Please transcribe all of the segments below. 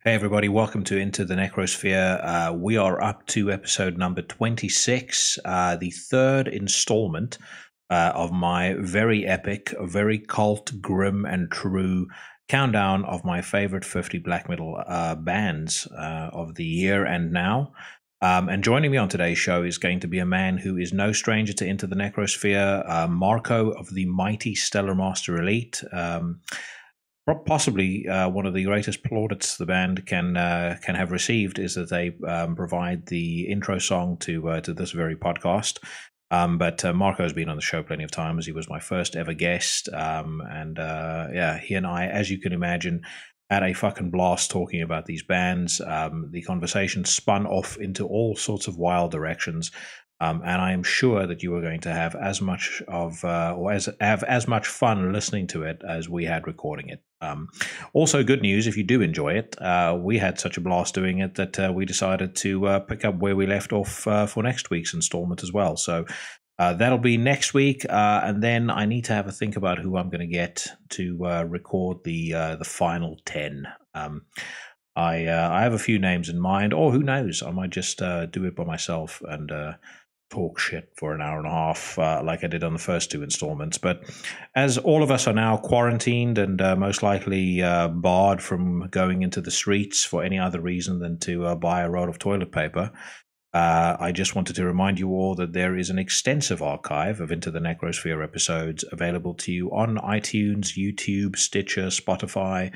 Hey everybody, welcome to Into the Necrosphere. We are up to episode number 26, the third installment of my very epic, very cult, grim, and true countdown of my favorite 50 black metal bands of the year and now. And joining me on today's show is going to be a man who is no stranger to Into the Necrosphere, Marco of the mighty Stellar Master Elite. Possibly one of the greatest plaudits the band can have received is that they provide the intro song to this very podcast. But Marco has been on the show plenty of times. He was my first ever guest, and he and I, as you can imagine, had a fucking blast talking about these bands. The conversation spun off into all sorts of wild directions. And I am sure that you are going to have as much of, have as much fun listening to it as we had recording it. Also, good news if you do enjoy it. We had such a blast doing it that we decided to pick up where we left off for next week's installment as well. So that'll be next week, and then I need to have a think about who I'm going to get to record the final 10. I have a few names in mind, or who knows, I might just do it by myself and talk shit for an hour and a half like I did on the first two installments. But as all of us are now quarantined and most likely barred from going into the streets for any other reason than to buy a roll of toilet paper, I just wanted to remind you all that there is an extensive archive of Into the Necrosphere episodes available to you on iTunes, YouTube, Stitcher, Spotify,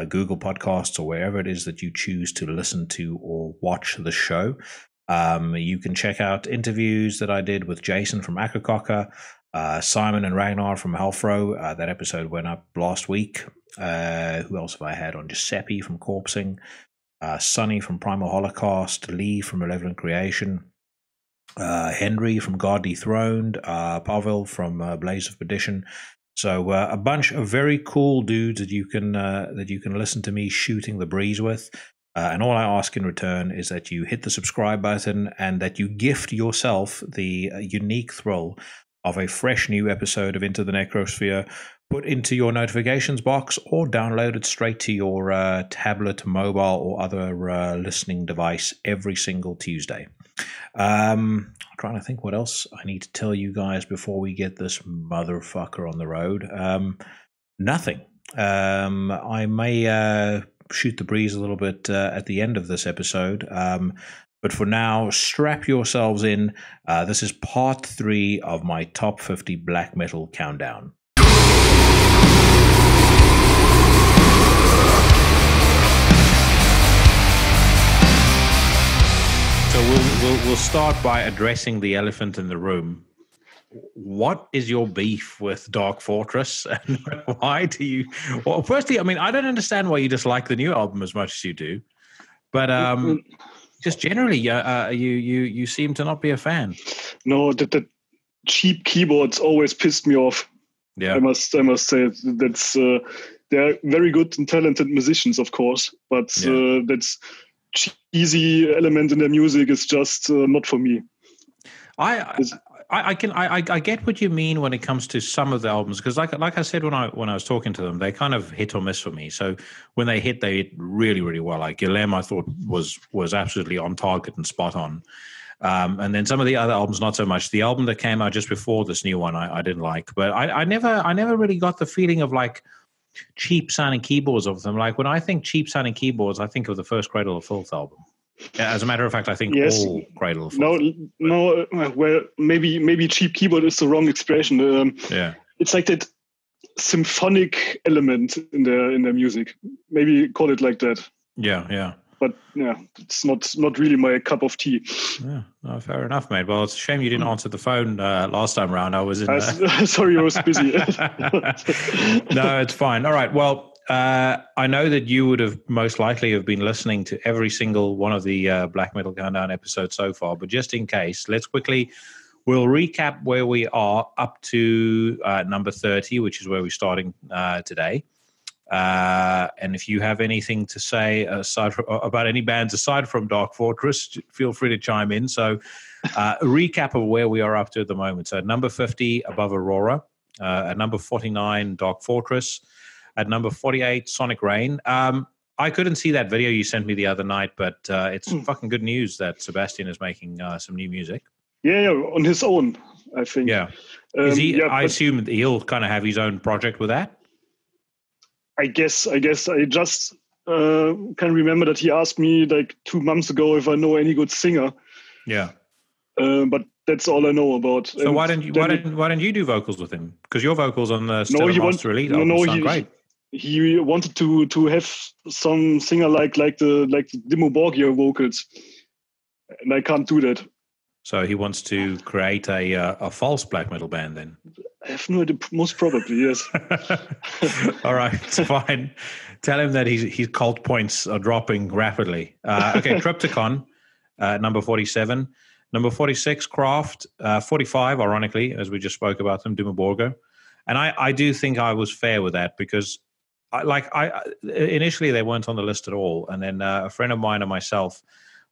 Google Podcasts, or wherever it is that you choose to listen to or watch the show. You can check out interviews that I did with Jason from Akakoka, Simon and Ragnar from Halfro. That episode went up last week. Who else have I had on? Giuseppe from Corpsing, Sonny from Primal Holocaust, Lee from Malevolent Creation, Henry from God Dethroned, Pavel from Blaze of Perdition. So a bunch of very cool dudes that you can listen to me shooting the breeze with. And all I ask in return is that you hit the subscribe button and that you gift yourself the unique thrill of a fresh new episode of Into the Necrosphere put into your notifications box or download it straight to your tablet, mobile, or other listening device every single Tuesday. I'm trying to think what else I need to tell you guys before we get this motherfucker on the road. Nothing. I may shoot the breeze a little bit at the end of this episode. But for now, strap yourselves in. This is part 3 of my top 50 black metal countdown. So we'll start by addressing the elephant in the room. What is your beef with Dark Fortress, and why do you? Well, firstly, I mean, I don't understand why you dislike the new album as much as you do, but just generally, you seem to not be a fan. No, the cheap keyboards always pissed me off. Yeah, I must say that's they're very good and talented musicians, of course, but that's cheesy element in their music is just not for me. I get what you mean when it comes to some of the albums, because like I said when I was talking to them, they kind of hit or miss for me. So when they hit really, really well. Like Guilherme, I thought was absolutely on target and spot on. And then some of the other albums, not so much. The album that came out just before this new one, I didn't like. But I never really got the feeling of like cheap sounding keyboards of them. Like when I think cheap sounding keyboards, I think of the first Cradle of Filth album. As a matter of fact, I think all Cradle of Filth. No. Well, maybe cheap keyboard is the wrong expression. It's like that symphonic element in their music. Maybe call it like that. Yeah. But it's not really my cup of tea. Yeah, no, fair enough, mate. Well, it's a shame you didn't answer the phone last time around. I was in. Sorry, I was busy. No, it's fine. All right. Well, I know that you would have most likely have been listening to every single one of the Black Metal Countdown episodes so far, but just in case, we'll recap where we are up to number 30, which is where we're starting today. And if you have anything to say about any bands aside from Dark Fortress, feel free to chime in. So a recap of where we are up to at the moment. So at number 50, Above Aurora. At number 49, Dark Fortress. At number 48, Sonic Rain. I couldn't see that video you sent me the other night, but it's fucking good news that Sebastian is making some new music. Yeah, on his own, I think. Yeah. Is he? Yeah, I assume he'll kind of have his own project with that. I guess. I just can remember that he asked me like 2 months ago if I know any good singer. Yeah. But that's all I know about. So and why don't you do vocals with him? Because your vocals on the Stellar Master Elite album sound great. He wanted to have some singer like the Dimmu Borgir vocals, and I can't do that. So he wants to create a false black metal band then? I have no idea. Most probably, yes. All right, fine. Tell him that his cult points are dropping rapidly. Okay, Triptychon, number 47. Number 46, Craft. 45, ironically, as we just spoke about them, Dimmu Borgir. And I do think I was fair with that because initially they weren't on the list at all. And then a friend of mine and myself,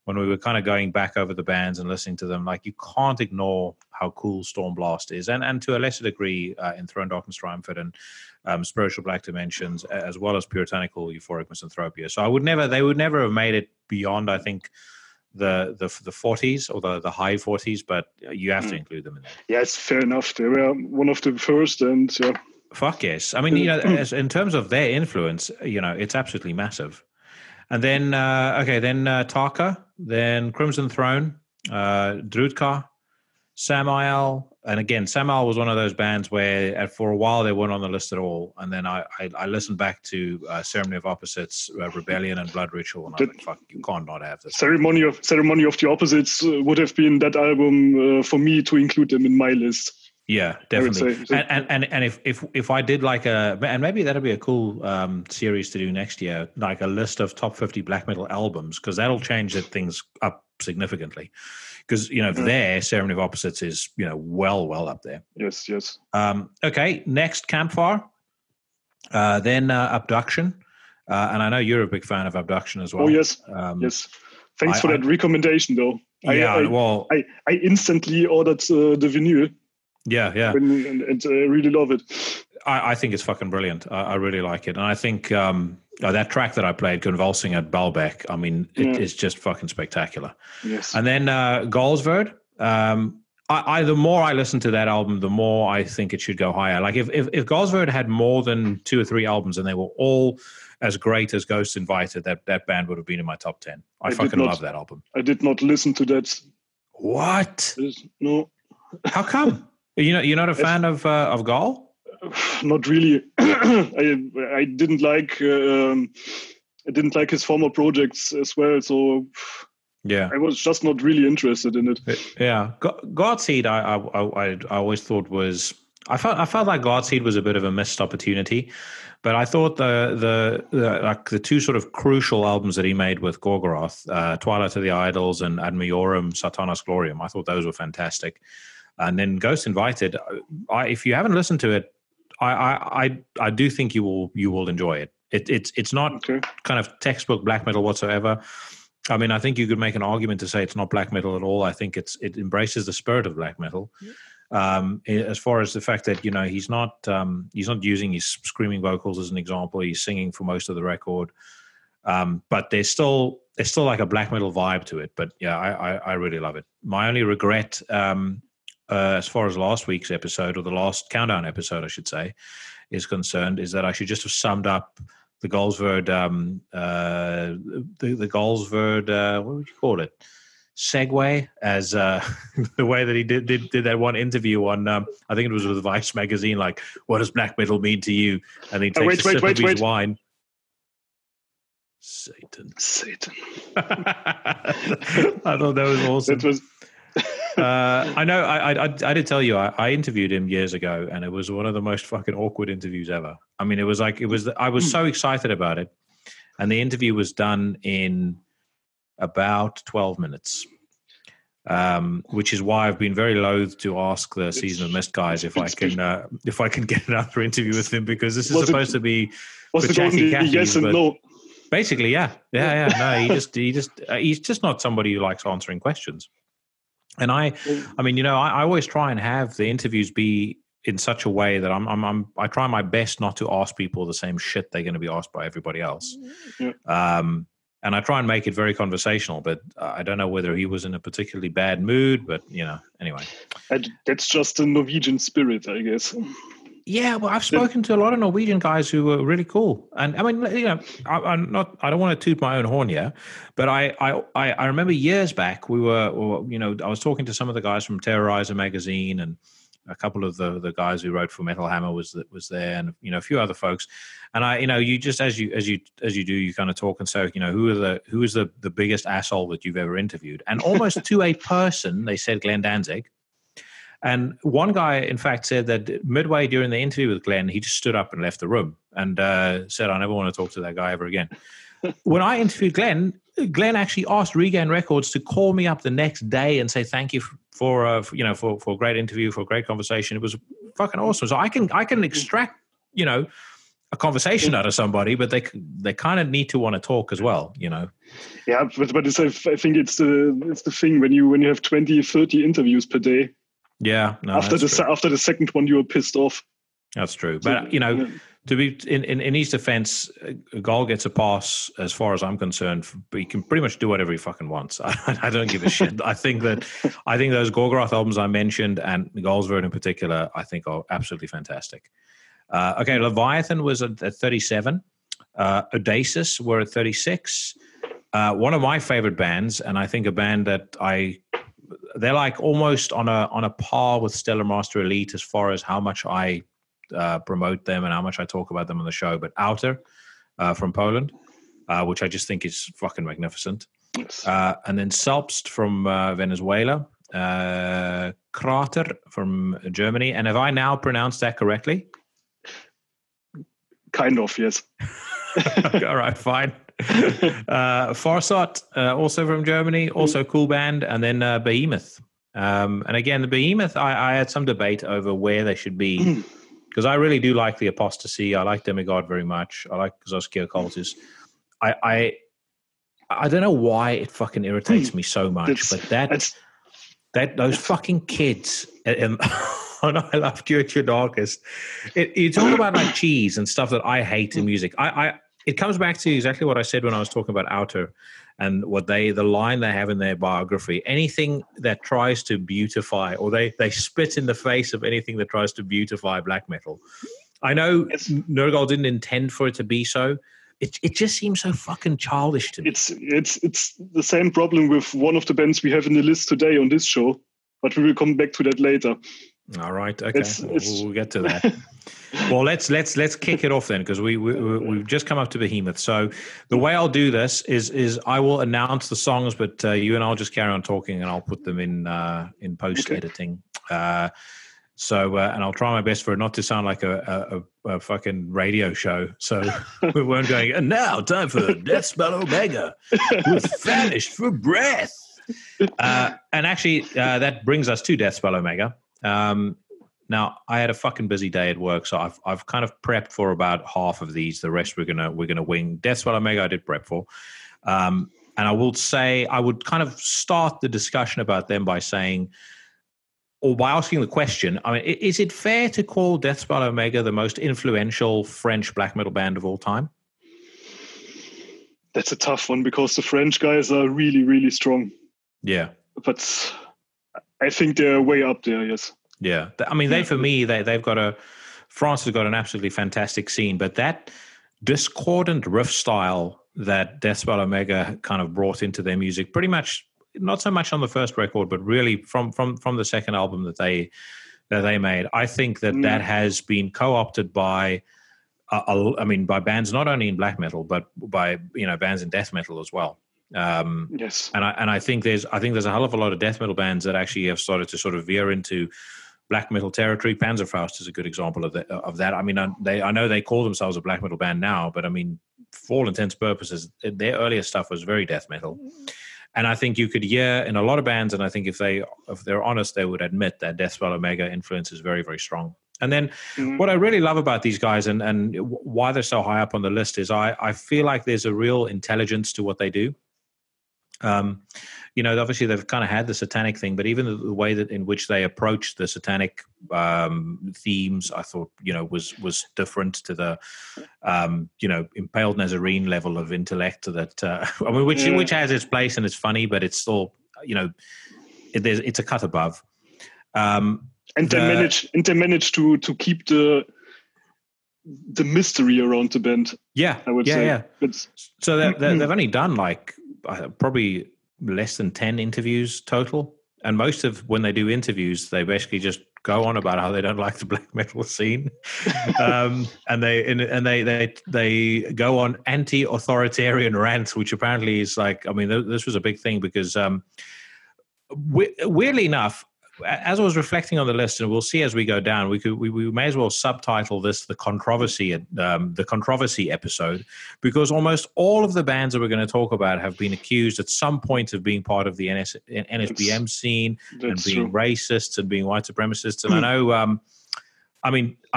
when we were kind of going back over the bands and listening to them, like you can't ignore how cool Stormblast is, and to a lesser degree in Throne, Darkness, Triumphant, and Spiritual Black Dimensions, as well as Puritanical Euphoric Misanthropia. So they would never have made it beyond, I think, the 40s or the high 40s, but you have to include them in there. Yeah, it's fair enough. They were one of the first, and yeah. Fuck yes. I mean, in terms of their influence, it's absolutely massive. And then, Taka, then Crimson Throne, Drudka, Samael. And again, Samael was one of those bands where for a while they weren't on the list at all. And then I listened back to Ceremony of Opposites, Rebellion, and Blood Ritual. And I was like, fuck, you can't not have this. Ceremony of the Opposites would have been that album for me to include them in my list. Yeah, definitely. And if I did and maybe that'll be a cool series to do next year, like a list of top 50 black metal albums, because that'll change things up significantly. Because their Ceremony of Opposites is well up there. Yes. Okay, next Campfire, then Abduction, and I know you're a big fan of Abduction as well. Oh yes, yes. Thanks for that recommendation, though. I instantly ordered the vinyl. Yeah. And I really love it. I think it's fucking brilliant. I really like it. And I think that track that I played, Convulsing at Baalbek, I mean, it's just fucking spectacular. Yes. And then Galsverd, the more I listen to that album, the more I think it should go higher. Like if Galsverd had more than 2 or 3 albums and they were all as great as Ghosts Invited, that band would have been in my top 10. I fucking love that album. I did not listen to that. What? No. How come? You're not a fan of Gal? Not really. I didn't like his former projects as well. So yeah, I was just not really interested in it. Yeah, Godseed. I always thought was. I felt like Godseed was a bit of a missed opportunity, but I thought the 2 sort of crucial albums that he made with Gorgoroth, Twilight of the Idols and Ad Majorem Satanas Gloriam, I thought those were fantastic. And then Ghost Invited, if you haven't listened to it, I do think you will enjoy it. It's not kind of textbook black metal whatsoever. I mean, I think you could make an argument to say it's not black metal at all. I think it embraces the spirit of black metal. As far as the fact that he's not using his screaming vocals as an example. He's singing for most of the record, but there's still like a black metal vibe to it. But yeah, I really love it. My only regret. As far as last week's episode, or the last countdown episode, I should say, is concerned, is that I should just have summed up the Galsverd, the Galsverd, what would you call it? Segue, as the way that he did that one interview on, I think it was with Vice magazine, like, what does black metal mean to you? And he takes a sip of his wine. Satan. I thought that was awesome. That was. I know. I did tell you. I interviewed him years ago, and it was one of the most fucking awkward interviews ever. I mean, I was so excited about it, and the interview was done in about 12 minutes, which is why I've been very loath to ask the Season of Mist guys if I can get another interview with him, because this is supposed to be for chatty catty. Yes and no. Basically, yeah. No, he's just not somebody who likes answering questions. And I mean, I always try and have the interviews be in such a way that I try my best not to ask people the same shit they're going to be asked by everybody else. Yeah. And I try and make it very conversational, but I don't know whether he was in a particularly bad mood, but anyway. That's just a Norwegian spirit, I guess. Yeah, well, I've spoken to a lot of Norwegian guys who were really cool, and I mean, I don't want to toot my own horn here, but I remember years back I was talking to some of the guys from Terrorizer magazine, and a couple of the guys who wrote for Metal Hammer was there, and a few other folks, and you just as you do, you kind of talk and say, who is the biggest asshole that you've ever interviewed, and almost to a person they said Glenn Danzig. And one guy, in fact, said that midway during the interview with Glenn, he just stood up and left the room and said, I never want to talk to that guy ever again. When I interviewed Glenn actually asked Regain Records to call me up the next day and say thank you for a great interview, for a great conversation. It was fucking awesome. So I can extract, a conversation out of somebody, but they kind of need to want to talk as well, Yeah, but I think it's the thing when you have 20, 30 interviews per day. Yeah, no, after the second one, you were pissed off. That's true, but to be in his defense, Gol gets a pass as far as I'm concerned. He can pretty much do whatever he fucking wants. I don't give a shit. I think those Gorgoroth albums I mentioned and Golsvert in particular, I think are absolutely fantastic. Okay, Leviathan was at 37. Audacious were at 36. One of my favorite bands, and I think a band that they're like almost on a par with Stellar Master Elite as far as how much I promote them and how much I talk about them on the show. But Outer from Poland, which I just think is fucking magnificent. Yes. And then Selbst from Venezuela, Krater from Germany. And have I now pronounced that correctly? Kind of, yes. All right, fine. Farsot, also from Germany, also a cool band, and then Behemoth. And again, the Behemoth, I had some debate over where they should be, because I really do like the Apostasy. I like Demigod very much. I like Zoskia Cultus. I don't know why it fucking irritates me so much, but those fucking kids. Oh no, I love you at your darkest. You talk about like cheese and stuff that I hate in music. It comes back to exactly what I said when I was talking about Outer and the line they have in their biography. Anything that tries to beautify, or they spit in the face of anything that tries to beautify black metal. I know Nergal didn't intend for it to be so. It just seems so fucking childish to me. It's the same problem with one of the bands we have in the list today on this show, but we will come back to that later. All right, okay, we'll get to that. Well, let's kick it off then, because we've just come up to Behemoth. So the way I'll do this is I will announce the songs, but you and I'll just carry on talking, and I'll put them in post editing. Okay. And I'll try my best for it not to sound like a fucking radio show. So we weren't going. And now time for Deathspell Omega with Famished for Breath. And actually, that brings us to Deathspell Omega. Now I had a fucking busy day at work, so I've kind of prepped for about half of these. The rest we're gonna wing. Deathspell Omega I did prep for, and I will say I would kind of start the discussion about them by saying, or by asking the question. I mean, is it fair to call Deathspell Omega the most influential French black metal band of all time? That's a tough one, because the French guys are really, really strong. Yeah, but I think they're way up there. Yes. Yeah, I mean, France has got an absolutely fantastic scene, but that discordant riff style that Deathspell Omega kind of brought into their music, pretty much not so much on the first record, but really from the second album that they made, I think that has been co-opted by, by bands not only in black metal, but by bands in death metal as well. Yes, and I think there's a hell of a lot of death metal bands that actually have started to sort of veer into black metal territory. Panzerfaust is a good example of that. I mean, I know they call themselves a black metal band now, but I mean, for all intents and purposes, their earlier stuff was very death metal. And I think you could hear in a lot of bands, and I think if they're honest, they would admit that Deathspell Omega influence is very, very strong. And then what I really love about these guys and why they're so high up on the list is I feel like there's a real intelligence to what they do. Obviously they've kind of had the satanic thing, but even the way that in which they approached the satanic themes, I thought, was different to the, impaled Nazarene level of intellect that, which has its place and it's funny, but it's still, it's a cut above. And they managed to keep the mystery around the band. Yeah, I would say. Yeah. So they've only done like probably less than 10 interviews total, and most of when they do interviews, they basically just go on about how they don't like the black metal scene, and they go on anti-authoritarian rants, which apparently is like, this was a big thing because weirdly enough, as I was reflecting on the list, and we'll see as we go down, we may as well subtitle this the controversy episode, because almost all of the bands that we're going to talk about have been accused at some point of being part of the NSBM scene and being racists and being white supremacists. And I know, I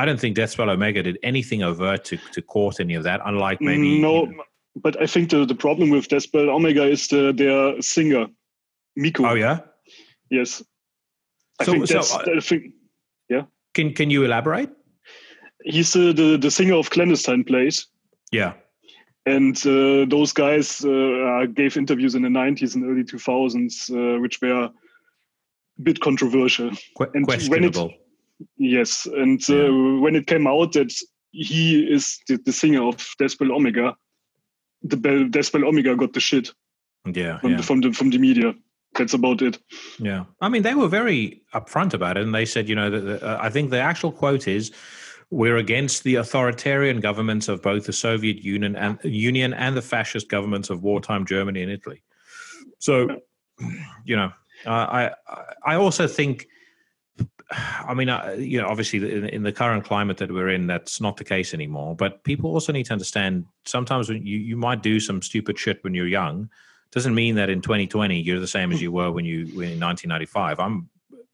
don't think Deathspell Omega did anything overt to court any of that, unlike maybe... No, but I think the problem with Deathspell Omega is their singer, Miko. Oh, yeah? Yes. I think, yeah. Can you elaborate? He's the singer of Clandestine Place. Yeah. And those guys gave interviews in the 90s and early 2000s, which were a bit controversial. Questionable. Yes. And when it came out that he is the singer of Deathspell Omega, the Deathspell Omega got the shit. Yeah. From the media. That's about it. Yeah. They were very upfront about it. And they said, I think the actual quote is, "We're against the authoritarian governments of both the Soviet Union and the fascist governments of wartime Germany and Italy." So, I also think, obviously in the current climate that we're in, that's not the case anymore. But people also need to understand sometimes when you might do some stupid shit when you're young, doesn't mean that in 2020 you're the same as you were when in 1995. I'm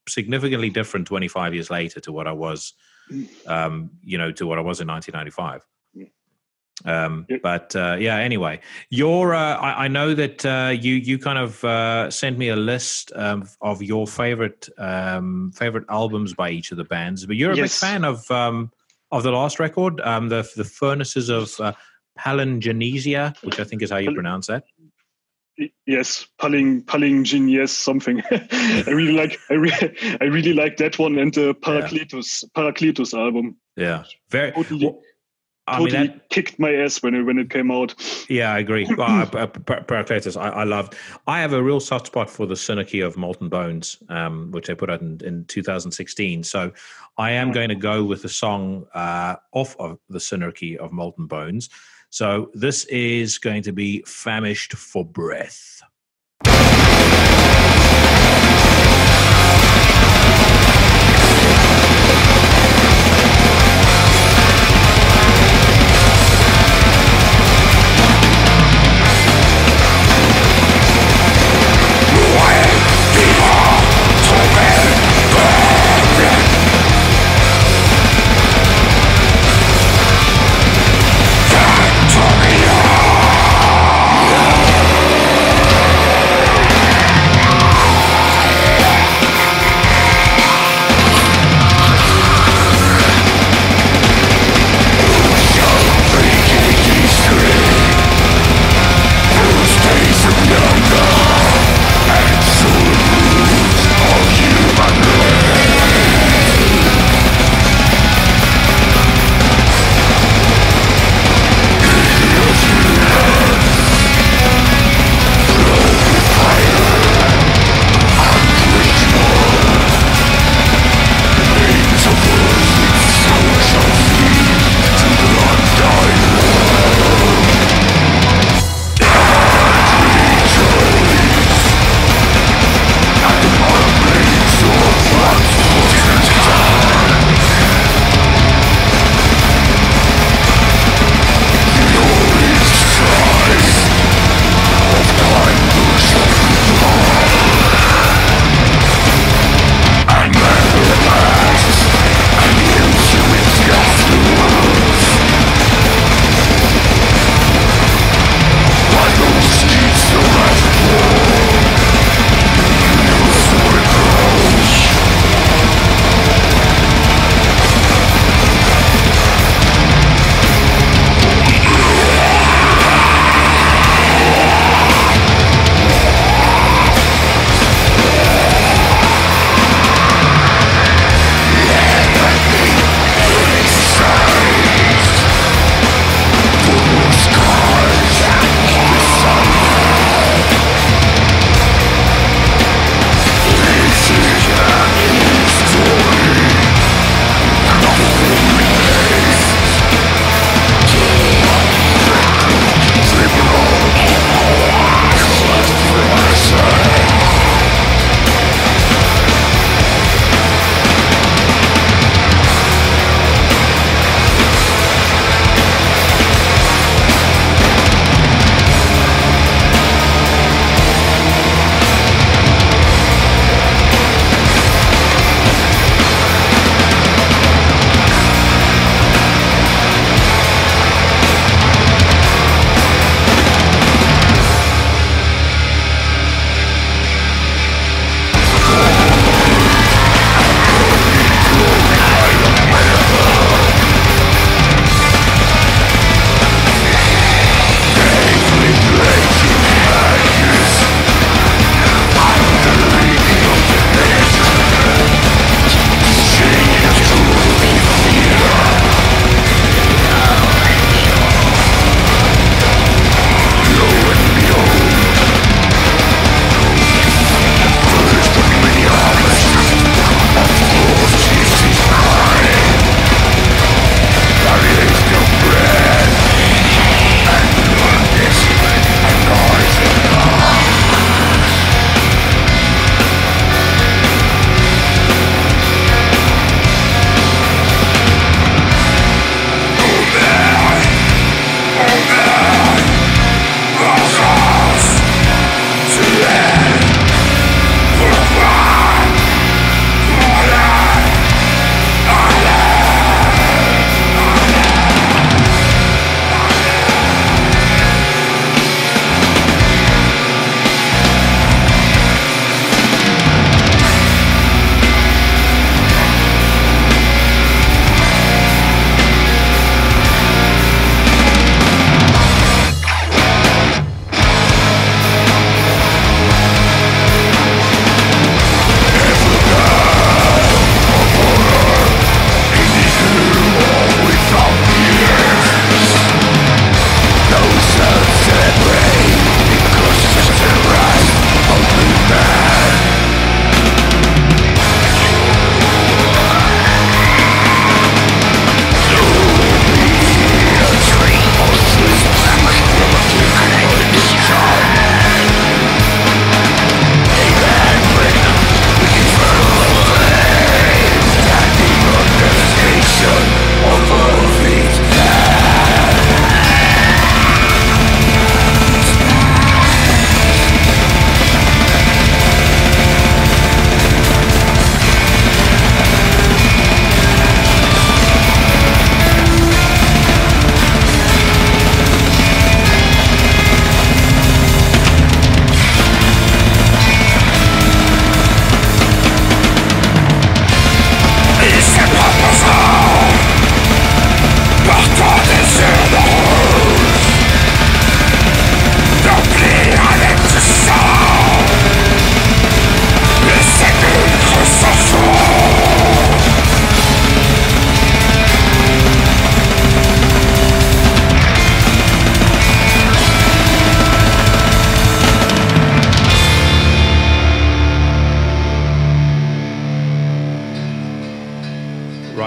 significantly different 25 years later to what I was, to what I was in 1995. Anyway, I know that you kind of sent me a list of your favorite albums by each of the bands, but you're a big fan of the last record, the Furnaces of Palingenesia, which I think is how you pronounce that. Yes, Palingenesia, yes, something. I really like that one, and the Parakletos album. Yeah, very. Totally kicked my ass when it came out. Yeah, I agree. Parakletos, I loved. I have a real soft spot for the Synarchy of Molten Bones, which they put out in 2016. So I am going to go with the song off of the Synarchy of Molten Bones. So this is going to be Famished for Breath.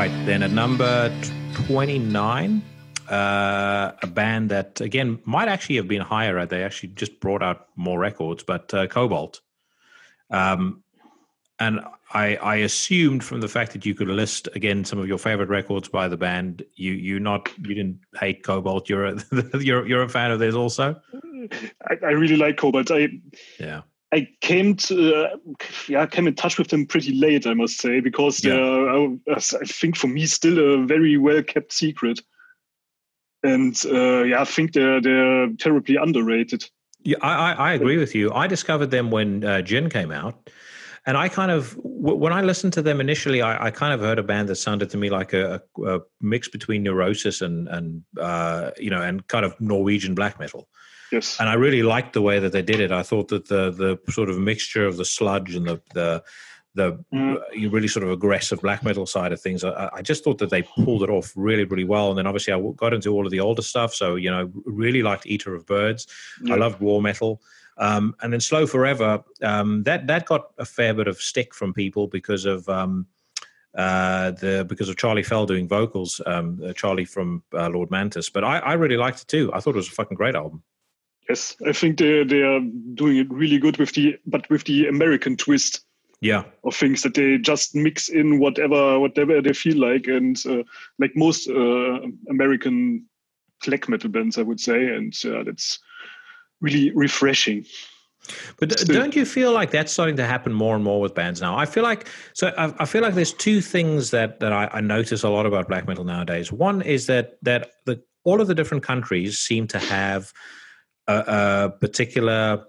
Right, then at number 29, a band that, again, might actually have been higher. They actually just brought out more records, but Cobalt. And I assumed from the fact that you could list, again, some of your favorite records by the band, you didn't hate Cobalt. You're a fan of theirs also? I really like Cobalt. I came in touch with them pretty late, I must say, because they're, I think for me, still a very well kept secret. And I think they're terribly underrated. Yeah, I agree with you. I discovered them when Gin came out. And I kind of, when I listened to them initially, I kind of heard a band that sounded to me like a mix between Neurosis and kind of Norwegian black metal. Yes. And I really liked the way that they did it. I thought that the sort of mixture of the sludge and the really sort of aggressive black metal side of things, I just thought that they pulled it off really, really well. And then obviously I got into all of the older stuff. So, really liked Eater of Birds. Yeah. I loved war metal. And then Slow Forever, that got a fair bit of stick from people because of Charlie Fell doing vocals, Charlie from Lord Mantis. But I really liked it too. I thought it was a fucking great album. Yes, I think they are doing it really good with the American twist. Yeah, of things that they just mix in whatever they feel like, and like most American black metal bands, I would say, and that's really refreshing. But don't you feel like that's starting to happen more and more with bands now? I feel like there's two things that I notice a lot about black metal nowadays. One is that all of the different countries seem to have a particular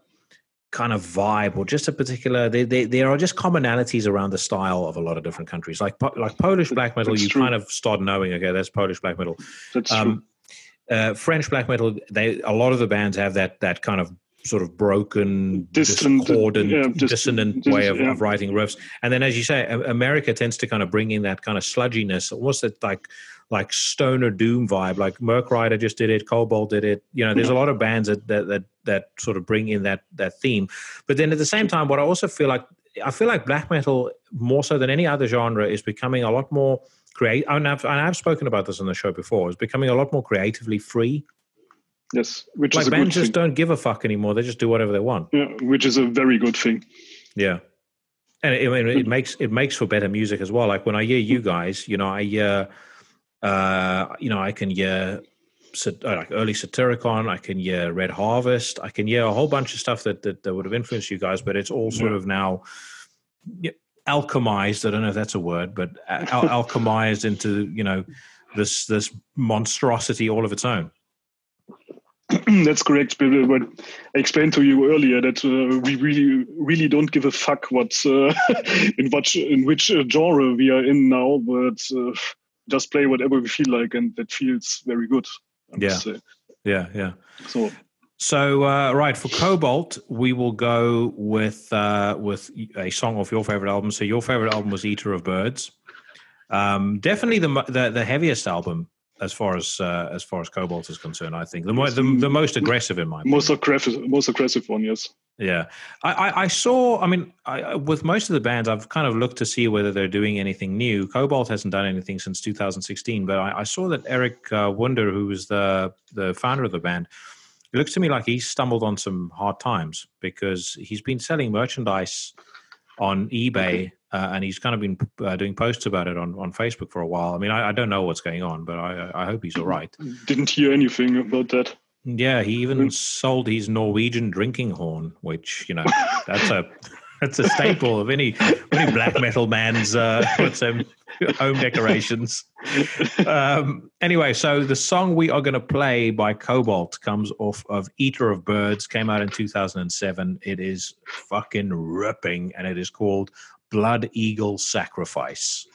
kind of vibe, or just a particular. There are just commonalities around the style of a lot of different countries. Like Polish black metal, you kind of start knowing, okay, that's Polish black metal. That's true. French black metal, a lot of the bands have that kind of sort of broken, discordant, dissonant way of writing riffs. And then, as you say, America tends to kind of bring in that kind of sludginess. What's that like stoner doom vibe? Like Merc Rider just did it, Cobalt did it. There's a lot of bands that sort of bring in that theme. But then at the same time, what I also feel like black metal, more so than any other genre, is becoming a lot more creative. And I've spoken about this on the show before. It's becoming a lot more creatively free. Yes, which like is a bands good just thing. don't give a fuck anymore. They just do whatever they want. Yeah, which is a very good thing. Yeah, and it makes for better music as well. Like when I hear you guys, I can hear like early Satyricon, I can hear Red Harvest, I can hear a whole bunch of stuff that would have influenced you guys, but it's all sort of now alchemized. I don't know if that's a word, but alchemized into this monstrosity all of its own. That's correct, but I explained to you earlier that we really don't give a fuck what in which genre we are in now, but just play whatever we feel like, and that feels very good. Yeah. So right, for Cobalt, we will go with a song off your favorite album. So your favorite album was Eater of Birds. Definitely the heaviest album as far as Cobalt is concerned. I think the most aggressive in my opinion. Most aggressive one, yes. Yeah, I saw. I mean, with most of the bands, I've kind of looked to see whether they're doing anything new. Cobalt hasn't done anything since 2016, but I saw that Eric Wunder, who was the founder of the band, it looks to me like he's stumbled on some hard times because he's been selling merchandise on eBay, and he's kind of been doing posts about it on Facebook for a while. I mean, I don't know what's going on, but I hope he's all right. Didn't hear anything about that. Yeah, he even sold his Norwegian drinking horn, which that's a staple of any black metal man's home decorations. Anyway, so the song we are going to play by Cobalt comes off of Eater of Birds, came out in 2007. It is fucking ripping, and it is called Blood Eagle Sacrifice.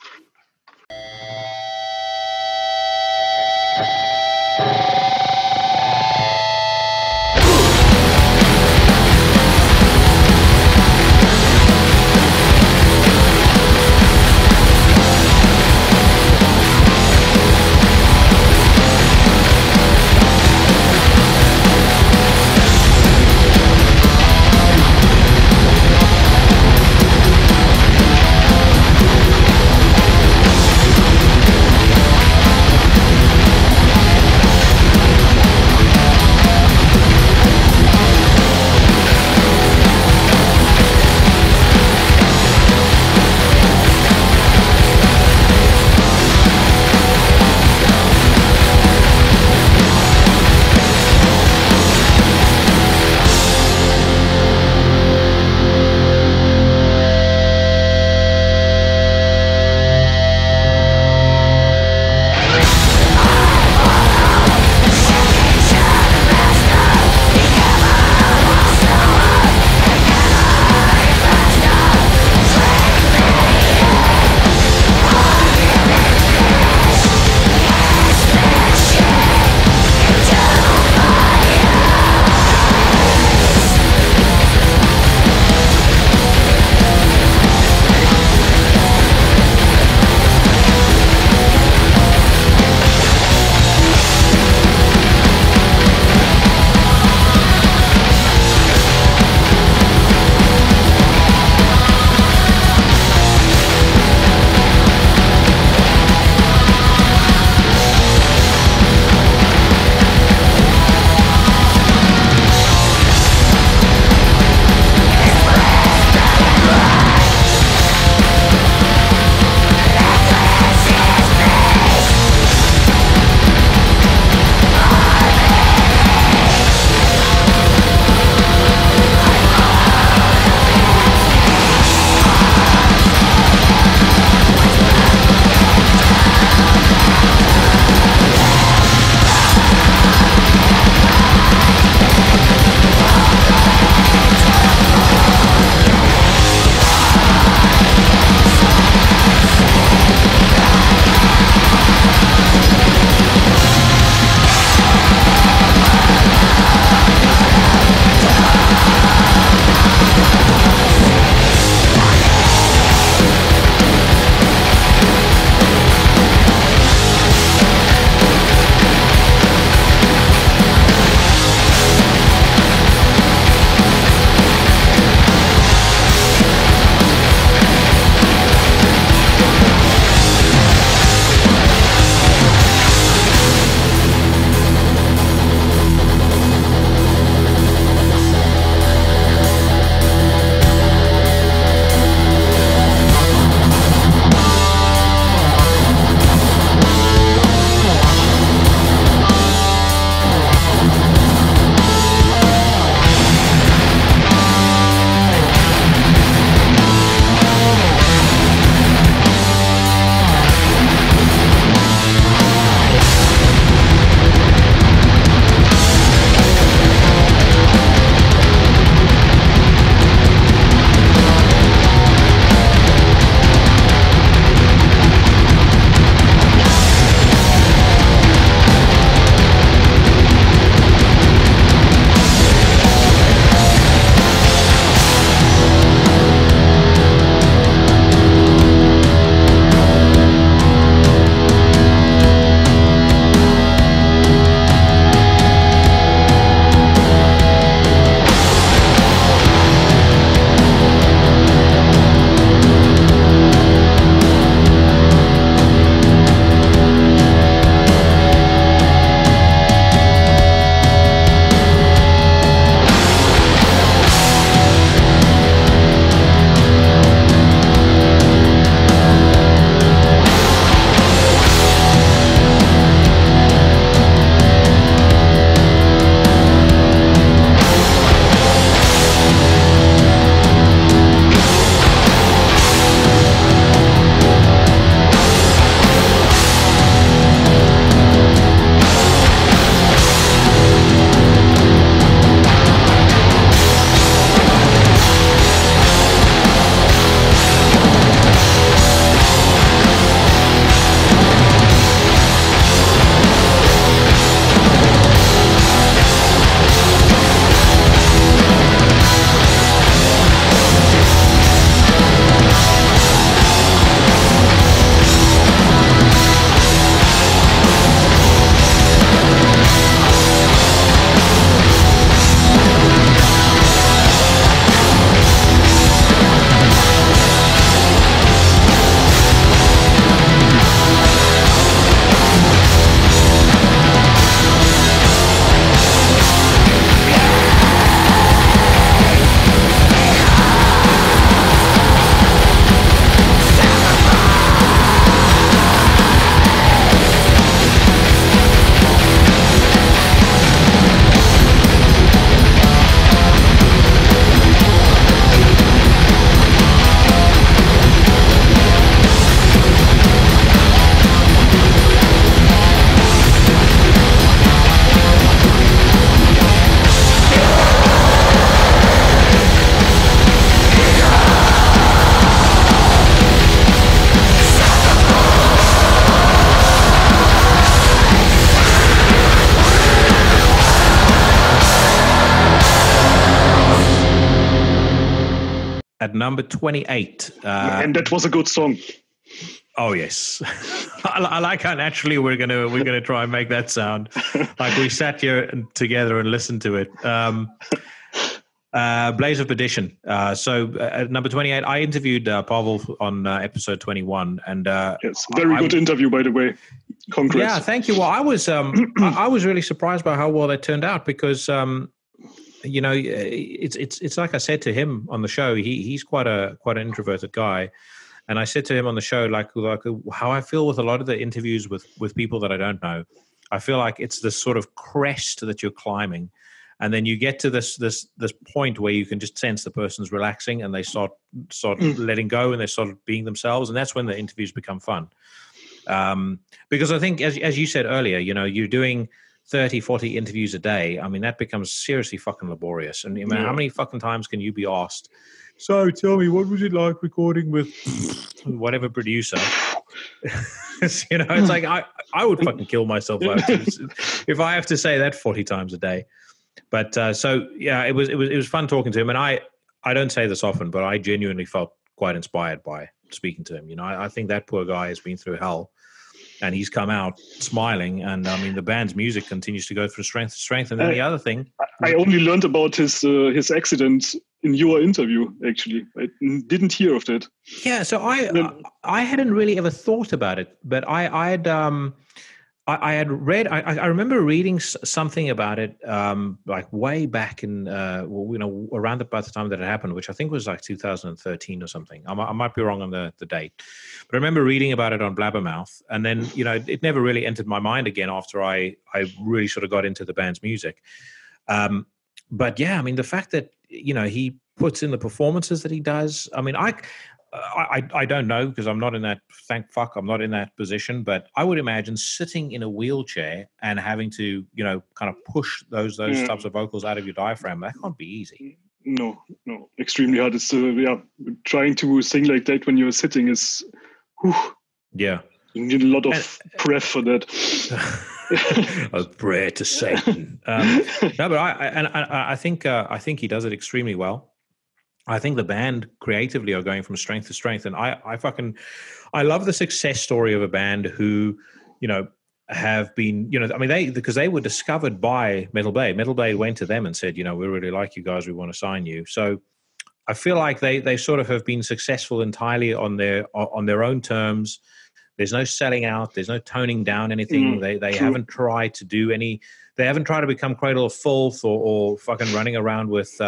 At number 28. And that was a good song. Oh yes, I like how naturally we're gonna try and make that sound like we sat here together and listened to it. Blaze of Perdition. So at number 28, I interviewed Pavel on episode 21, and yes, very good interview, by the way. Congrats. Yeah, thank you. Well, I was I was really surprised by how well that turned out because you know, it's like I said to him on the show. He's quite an introverted guy. And I said to him on the show, like how I feel with a lot of the interviews with people that I don't know. I feel like it's this sort of crest that you're climbing, and then you get to this point where you can just sense the person's relaxing, and they start letting go, and they start being themselves, and that's when the interviews become fun. Because I think, as you said earlier, you know, you're doing 30, 40 interviews a day. I mean, that becomes seriously fucking laborious. And I mean, how many fucking times can you be asked, so tell me, what was it like recording with whatever producer? You know, it's like I would fucking kill myself if I have to say that 40 times a day. But so yeah, it was fun talking to him, and I don't say this often, but I genuinely felt quite inspired by speaking to him. You know, I think that poor guy has been through hell, and he's come out smiling. And I mean, the band's music continues to go from strength to strength. And then the other thing, I only learned about his accident in your interview. Actually, I didn't hear of that. Yeah, so I hadn't really ever thought about it, but I had read. I remember reading something about it, like way back in, you know, around about the time that it happened, which I think was like 2013 or something. I might be wrong on the date, but I remember reading about it on Blabbermouth, and then, you know, it never really entered my mind again after I really sort of got into the band's music. But yeah, I mean, the fact that, you know, he puts in the performances that he does. I mean, I don't know, because I'm not in that, thank fuck, I'm not in that position, but I would imagine sitting in a wheelchair and having to, you know, kind of push those types of vocals out of your diaphragm, that can't be easy. No, extremely hard. It's trying to sing like that when you're sitting is, whew. Yeah. You need a lot of breath for that. A prayer to Satan. No, but I think he does it extremely well. I think the band creatively are going from strength to strength, and I love the success story of a band who, you know, have been, you know, I mean, because they were discovered by Metal Blade. Metal Blade went to them and said, you know, we really like you guys, we want to sign you. So I feel like they sort of have been successful entirely on their own terms. There's no selling out. There's no toning down anything. They haven't tried to do any. They haven't tried to become Cradle of Filth or fucking running around with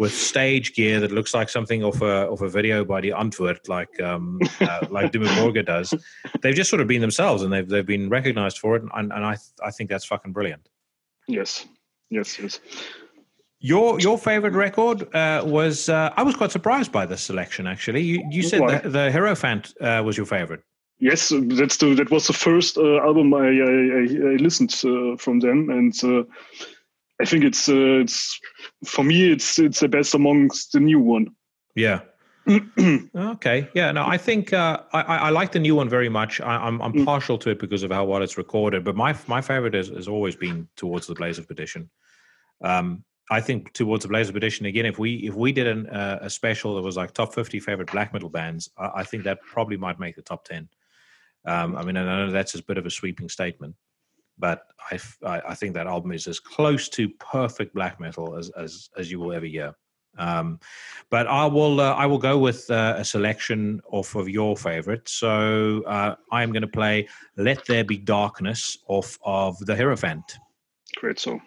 stage gear that looks like something off a video by the Antwoord, like Dimmu Borgir does. They've just sort of been themselves, and they've been recognized for it, and I think that's fucking brilliant. Yes. Your favorite record was I was quite surprised by this selection, actually. You said the Hierophant was your favorite. Yes, that was the first album I listened from them, and I think it's for me it's the best amongst the new one. Yeah. Okay. Yeah. No, I think I like the new one very much. I'm partial to it because of how well it's recorded, but my favorite has always been Towards the Blaze of Perdition. I think Towards the Blaze of Perdition, again, if we did a special that was like top 50 favorite black metal bands, I think that probably might make the top 10. I mean, I know that's a bit of a sweeping statement, but I think that album is as close to perfect black metal as you will ever hear. But I will go with a selection of your favorite. So I am going to play Let There Be Darkness of the Hierophant. Great song.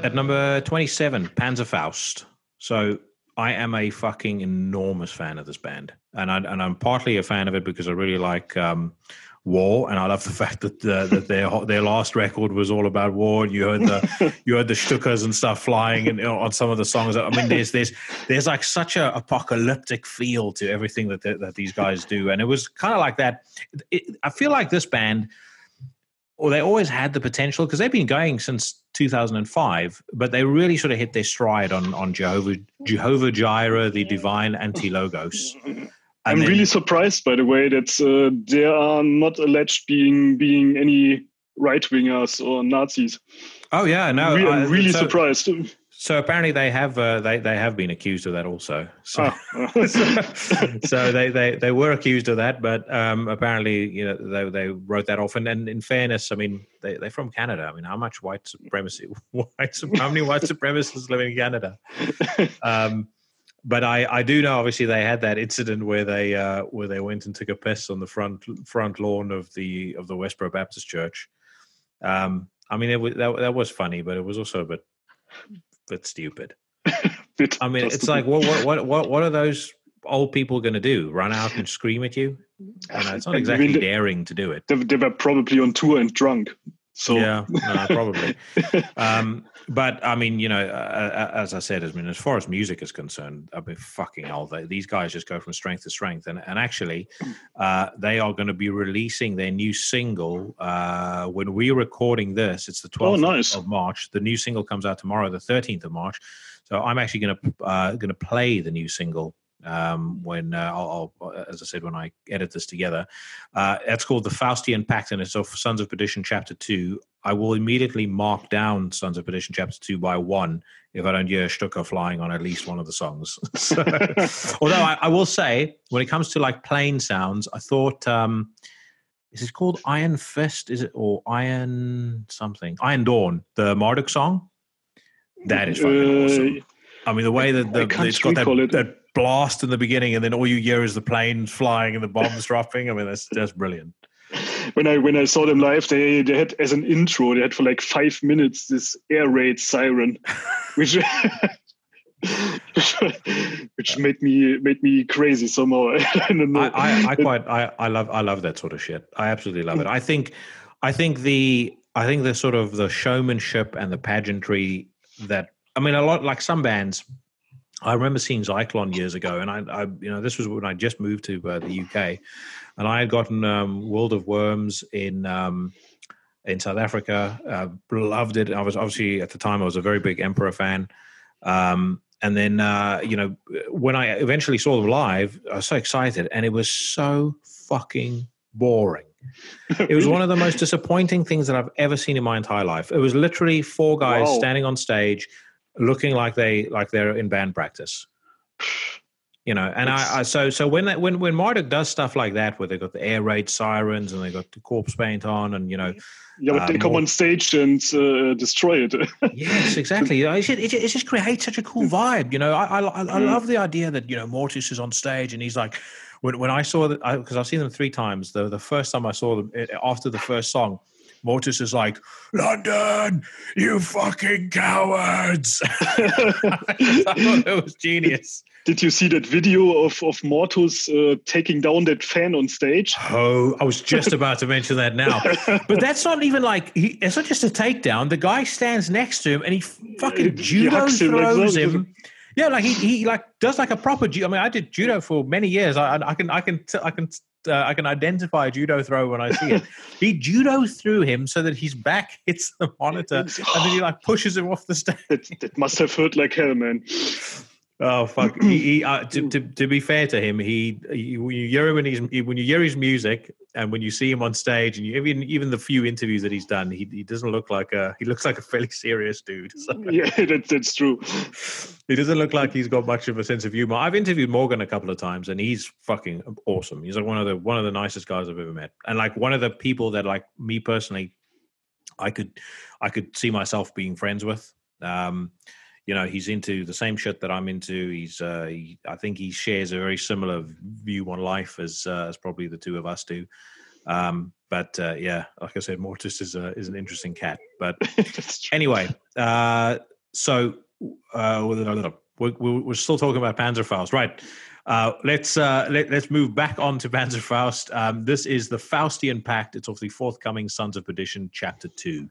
At number 27, Panzerfaust. So I am a fucking enormous fan of this band, and I'm partly a fan of it because I really like war, and I love the fact that their last record was all about war. And you heard the Stukas and stuff flying and on some of the songs. I mean, there's like such a apocalyptic feel to everything that these guys do, and it was kind of like that. I feel like this band, or they always had the potential because they've been going since 2005, but they really sort of hit their stride on Jehovah Jireh, the divine anti-logos. I'm really surprised, by the way, that they are not alleged being any right-wingers or Nazis. Oh yeah, no, I'm really surprised. So apparently they have been accused of that also. So, so they were accused of that, but apparently they wrote that off. And in fairness, I mean they're from Canada. I mean, how much white supremacy? How many white supremacists live in Canada? But I do know obviously they had that incident where they went and took a piss on the front lawn of the Westboro Baptist Church. I mean that was funny, but it was also a bit stupid. I mean, it's like, what are those old people going to do? Run out and scream at you? It's not exactly daring to do it. They were probably on tour and drunk. So yeah, no, probably. But I mean, as I said, as far as music is concerned, I mean, fucking hell, these guys just go from strength to strength. And actually, they are going to be releasing their new single when we're recording this. It's the 12th of March. The new single comes out tomorrow, the 13th of March. So I'm actually going to play the new single when I'll, as I said, when I edit this together. It's called The Faustian Pact, and it's of Sons of Perdition Chapter 2. I will immediately mark down Sons of Perdition Chapter 2 by 1 if I don't hear Stuka flying on at least one of the songs. So, although I will say, when it comes to like plain sounds, I thought, is it called Iron Fist? Is it, or Iron something? Iron Dawn, the Marduk song? That is fucking awesome. I mean, the way that it's got that blast in the beginning, and then all you hear is the planes flying and the bombs dropping. I mean, that's brilliant. When I saw them live, they had as an intro, they had for like 5 minutes this air raid siren, which made me crazy somehow. I don't know. I love that sort of shit. I absolutely love it. I think the sort of the showmanship and the pageantry that, I mean, a lot like some bands. I remember seeing Zyklon years ago, and I this was when I just moved to the UK, and I had gotten World of Worms in South Africa. Loved it. I was obviously at the time I was a very big Emperor fan, and then when I eventually saw them live, I was so excited, and it was so fucking boring. It was one of the most disappointing things that I've ever seen in my entire life. It was literally 4 guys standing on stage, looking like they're in band practice, and so when Marduk does stuff like that, where they got the air raid sirens and they got the corpse paint on, and but they come on stage and destroy it. Yes, exactly. It just creates such a cool vibe. I love the idea that Mortis is on stage and he's like, when I saw that, because I've seen them 3 times. The first time I saw them after the first song, Mortis is like, "London, you fucking cowards!" I thought it was genius. Did you see that video of Mortis taking down that fan on stage? Oh, I was just about to mention that now. But that's not even like, it's not just a takedown. The guy stands next to him and he fucking judo throws him. Yeah, like he like does like a proper judo. I mean, I did judo for many years. I can identify a judo throw when I see it. He judo threw him so that his back hits the monitor, and then he like pushes him off the stage. That must have hurt like hell, man. Oh fuck! To be fair to him, when you hear his music and when you see him on stage, and even the few interviews that he's done, he doesn't look like he looks like a fairly serious dude. So. Yeah, that's true. He doesn't look like he's got much of a sense of humor. I've interviewed Morgan a couple of times, and he's fucking awesome. He's like one of the nicest guys I've ever met, and like one of the people that, like me personally, I could see myself being friends with. He's into the same shit that I'm into. I think he shares a very similar view on life as probably the two of us do. But like I said, Mortis is an interesting cat. But anyway, So we're still talking about Panzerfaust, right? Let's move back on to Panzerfaust. This is the Faustian Pact. It's of the forthcoming Sons of Perdition, Chapter 2.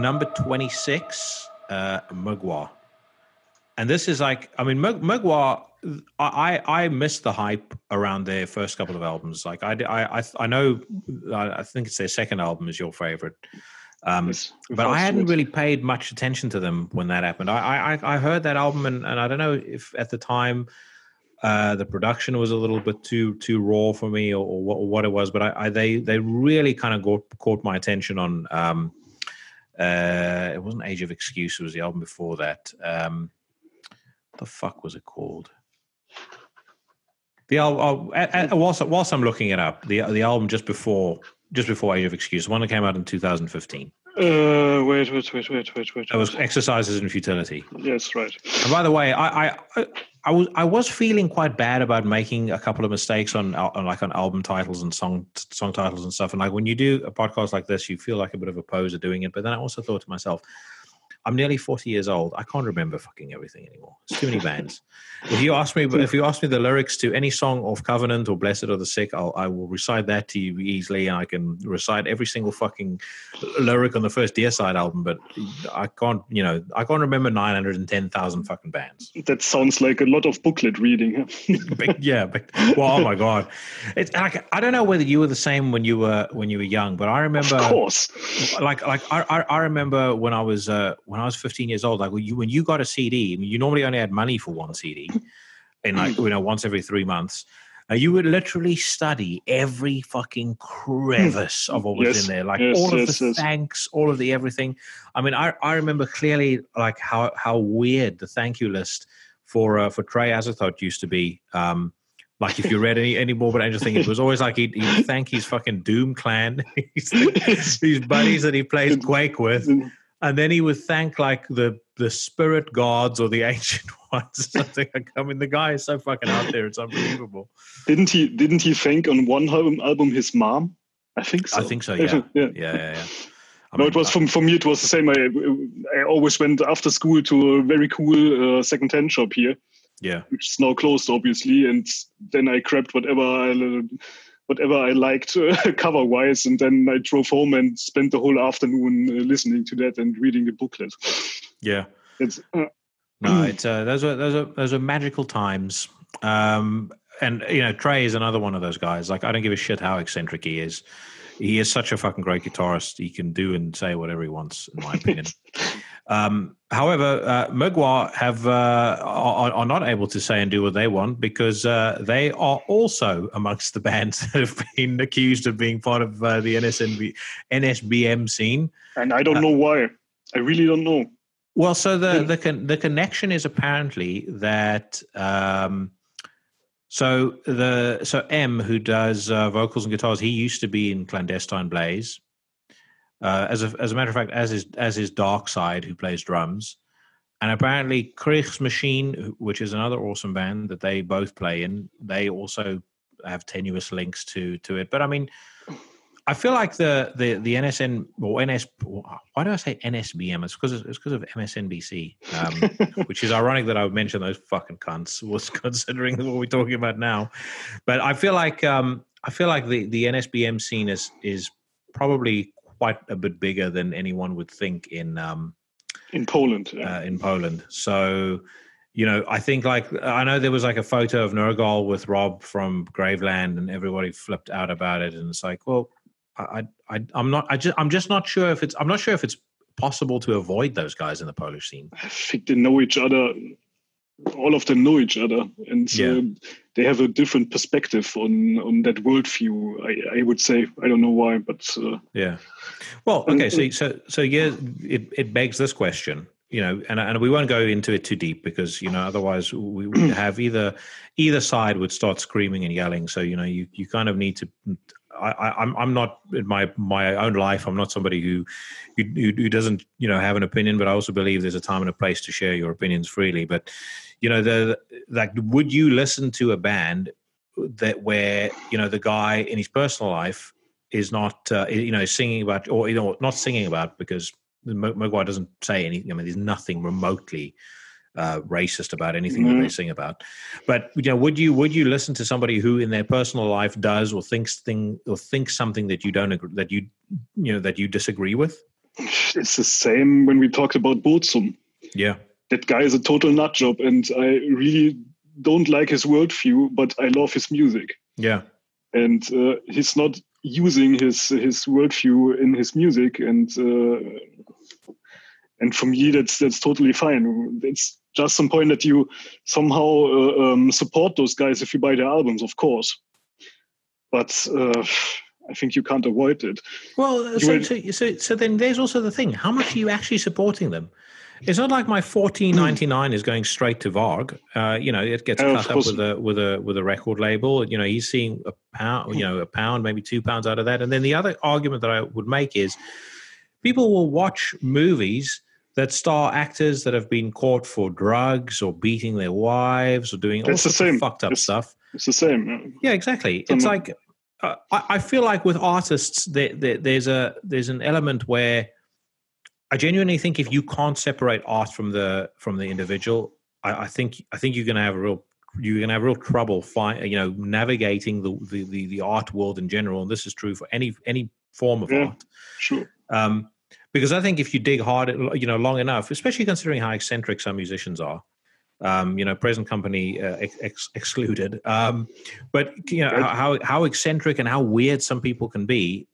number 26, Mugwa. And this is like, I mean, Mugwa, I missed the hype around their first couple of albums. Like I know, I think it's their second album is your favorite. Yes, but I hadn't really paid much attention to them when that happened. I heard that album and I don't know if at the time the production was a little bit too raw for me or what it was, but they really kind of caught my attention on it wasn't Age of Excuse, it was the album before that. What the fuck was it called? The album whilst I'm looking it up, the album just before Age of Excuse, the one that came out in 2015. Wait. It was Exercises in Futility. Yes, right. And by the way, I was feeling quite bad about making a couple of mistakes on album titles and song titles and stuff. And like when you do a podcast like this, you feel like a bit of a poser doing it. But then I also thought to myself, I'm nearly 40 years old. I can't remember fucking everything anymore. It's too many bands. If you ask me the lyrics to any song of Covenant or Blessed Are the Sick, I will recite that to you easily, and I can recite every single fucking lyric on the first Deicide album. But I can't remember 910,000 fucking bands. That sounds like a lot of booklet reading. Well, oh my god, it's like I don't know whether you were the same when you were young, but I remember, of course, I remember when I was 15 years old, like when you got a CD, I mean, you normally only had money for one CD, and once every 3 months, you would literally study every fucking crevice of what was in there, like all of the thanks, all of the everything. I mean, I remember clearly like how weird the thank you list for Trey Azathoth used to be. Like if you read any more but Angel thing, it was always like he'd thank his fucking Doom clan, his buddies that he plays Quake with. And then he would thank like the spirit gods or the ancient ones. Something like, I mean, the guy is so fucking out there; it's unbelievable. Didn't he thank on one album his mom? I think so. Yeah. It was for me. It was the same. I always went after school to a very cool second-hand shop here. Yeah, which is now closed, obviously, and then I grabbed whatever I liked cover-wise, and then I drove home and spent the whole afternoon listening to that and reading the booklet. Yeah, it's those are magical times. And Trey is another one of those guys. Like I don't give a shit how eccentric he is. He is such a fucking great guitarist. He can do and say whatever he wants, in my opinion. However, Mugwa are not able to say and do what they want because they are also amongst the bands that have been accused of being part of the NSBM scene. And I don't know why. I really don't know. Well, so the connection is apparently that so M, who does vocals and guitars, he used to be in Clandestine Blaze. As a matter of fact, as is Dark Side, who plays drums, and apparently Kriegsmachine, which is another awesome band that they both play in, they also have tenuous links to it. But I mean, I feel like the NSN or NS. Why do I say NSBM? It's because of MSNBC, which is ironic that I would mention those fucking cunts. Was considering what we're talking about now, but I feel like the NSBM scene is probably quite a bit bigger than anyone would think in Poland. In Poland, so I think I know there was like a photo of Nergal with Rob from Graveland, and everybody flipped out about it, and it's like, well, I'm just not sure if it's possible to avoid those guys in the Polish scene. I think they know each other. All of them know each other, and they have a different perspective on that worldview. I would say, I don't know why, but yeah. Well, okay, so yeah, it begs this question, and we won't go into it too deep because otherwise we would have either side would start screaming and yelling. So you kind of need to. I'm not in my own life. I'm not somebody who doesn't have an opinion, but I also believe there's a time and a place to share your opinions freely. But would you listen to a band where the guy in his personal life is not singing about, or not singing about, because Mugwa doesn't say anything. I mean, there's nothing remotely racist about anything that they sing about, but would you listen to somebody who in their personal life does or thinks something that you don't agree, that you disagree with? It's the same when we talked about Botsum. Yeah. That guy is a total nut job, and I really don't like his worldview, but I love his music. Yeah. And he's not using his worldview in his music, and for me that's totally fine. It's just some point that you somehow support those guys if you buy their albums, of course. But I think you can't avoid it. Well, so then there's also the thing: how much are you actually supporting them? It's not like my $14.99 is going straight to Varg. It gets cut up with a record label. He's seeing a pound, maybe £2 out of that. And then the other argument that I would make is people will watch movies that star actors that have been caught for drugs or beating their wives or doing all sorts of fucked up stuff. It's the same. Yeah, exactly. It's like I feel like with artists, there's an element where I genuinely think if you can't separate art from the individual, I think you're going to have real trouble navigating the art world in general, and this is true for any form of art. Sure. Because I think if you dig hard, long enough, especially considering how eccentric some musicians are, present company excluded, but how eccentric and how weird some people can be.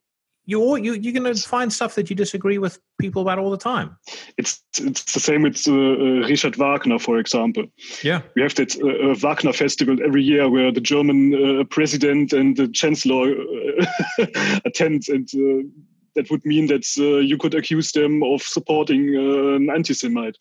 You're going to find stuff that you disagree with people about all the time. It's the same with Richard Wagner, for example. Yeah, we have that Wagner festival every year where the German president and the chancellor attend, and that would mean that you could accuse them of supporting an anti-Semite.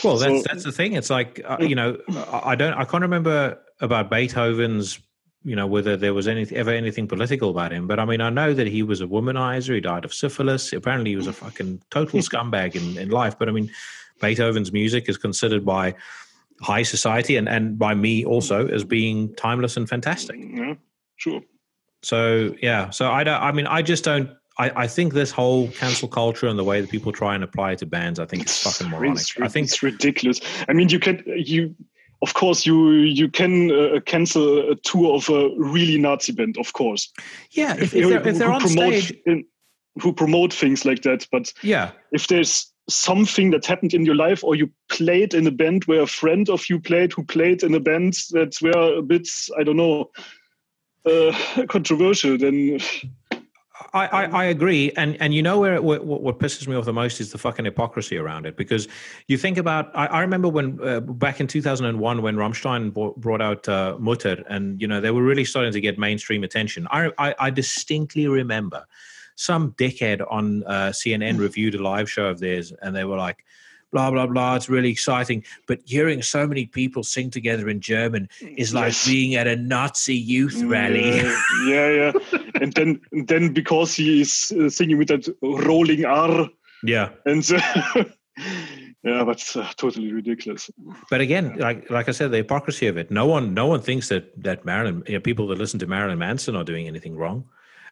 Well, that's the thing. It's like I can't remember about Beethoven's. Whether there was ever anything political about him. But I mean, I know that he was a womanizer. He died of syphilis. Apparently he was a fucking total scumbag in life. But I mean, Beethoven's music is considered by high society and by me also as being timeless and fantastic. Yeah, sure. So, yeah. So I think this whole cancel culture and the way that people try and apply it to bands, I think it's fucking moronic. I think it's ridiculous. I mean, of course, you can cancel a tour of a really Nazi band, of course. Yeah, if they're on stage. Who promote things like that. But yeah, if there's something that happened in your life, or you played in a band where a friend of you who played in a band that were a bit, I don't know, controversial, then... I agree, and where what pisses me off the most is the fucking hypocrisy around it. Because you think about, I remember when back in 2001 when Rammstein brought out Mutter, and they were really starting to get mainstream attention. I distinctly remember some dickhead on CNN reviewed a live show of theirs, and they were like, blah, blah, blah, it's really exciting. But hearing so many people sing together in German is like being at a Nazi youth rally. Yeah. And then because he is singing with that rolling R. Yeah. And yeah, that's totally ridiculous. But again, like I said, the hypocrisy of it. No one thinks that Marilyn, people that listen to Marilyn Manson are doing anything wrong.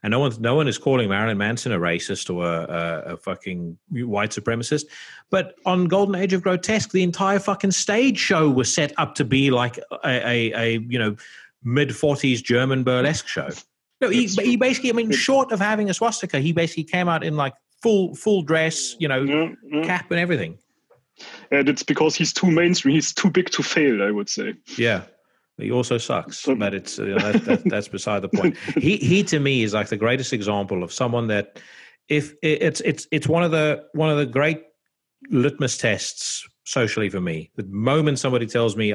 And no one is calling Marilyn Manson a racist or a fucking white supremacist. But on Golden Age of Grotesque, the entire fucking stage show was set up to be like a mid-40s German burlesque show. No, he basically, I mean, short of having a swastika, he basically came out in like full dress, cap and everything. And it's because he's too mainstream. He's too big to fail, I would say. Yeah. He also sucks, but it's that's beside the point. He to me is like the greatest example of someone that, if it's one of the great litmus tests socially for me. The moment somebody tells me,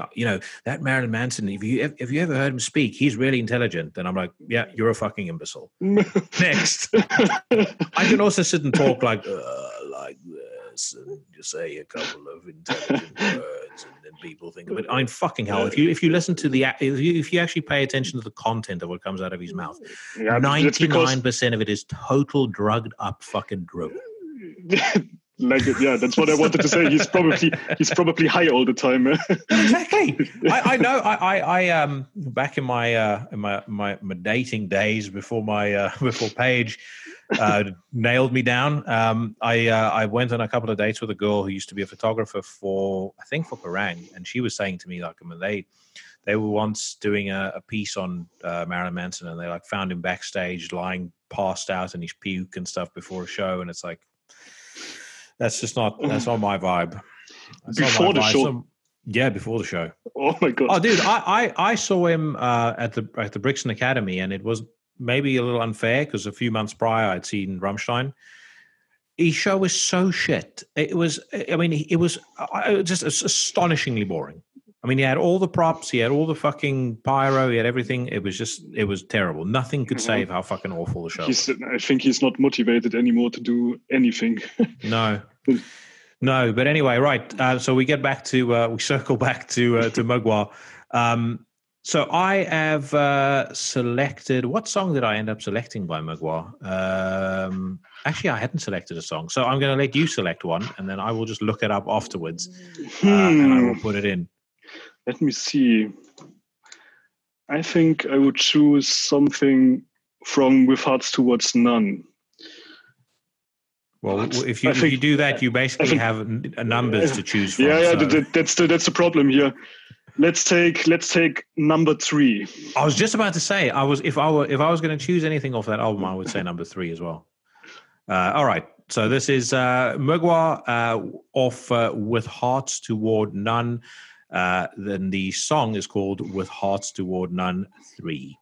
that Marilyn Manson, if you ever heard him speak, he's really intelligent, then I'm like, yeah, you're a fucking imbecile. Next, I can also sit and talk like this, and you say a couple of intelligent words, and then people think of it. I mean, fucking hell! If you listen to if you actually pay attention to the content of what comes out of his mouth, 99% of it is total drugged up fucking drivel. That's what I wanted to say. He's probably high all the time. Exactly. I know. I back in my dating days before before Paige nailed me down. I went on a couple of dates with a girl who used to be a photographer for Kerrang, and she was saying to me like, I mean, they were once doing a piece on Marilyn Manson, and they like found him backstage lying passed out and he's puke and stuff before a show, and it's like that's not my vibe. Before the show. Yeah, before the show. Oh my god! Oh, dude, I saw him at the Brixton Academy, and it was maybe a little unfair because a few months prior I'd seen Rammstein. His show was so shit. It was just astonishingly boring. I mean, he had all the props, he had all the fucking pyro, he had everything. It was terrible. Nothing could save how fucking awful the show was. I think he's not motivated anymore to do anything. No, but anyway, right. So we circle back to Mugwa. So I have selected. What song did I end up selecting by Mugwa? Actually, I hadn't selected a song, so I'm going to let you select one, and then I will just look it up afterwards, and I will put it in. Let me see. I think I would choose something from With Hearts Towards None. Well, if you do that, you basically have numbers to choose from. Yeah, that's the problem here. Let's take number 3. I was just about to say if I was going to choose anything off that album, I would say number 3 as well. All right, so this is Mugwa off With Hearts Toward None. Then the song is called With Hearts Toward None 3.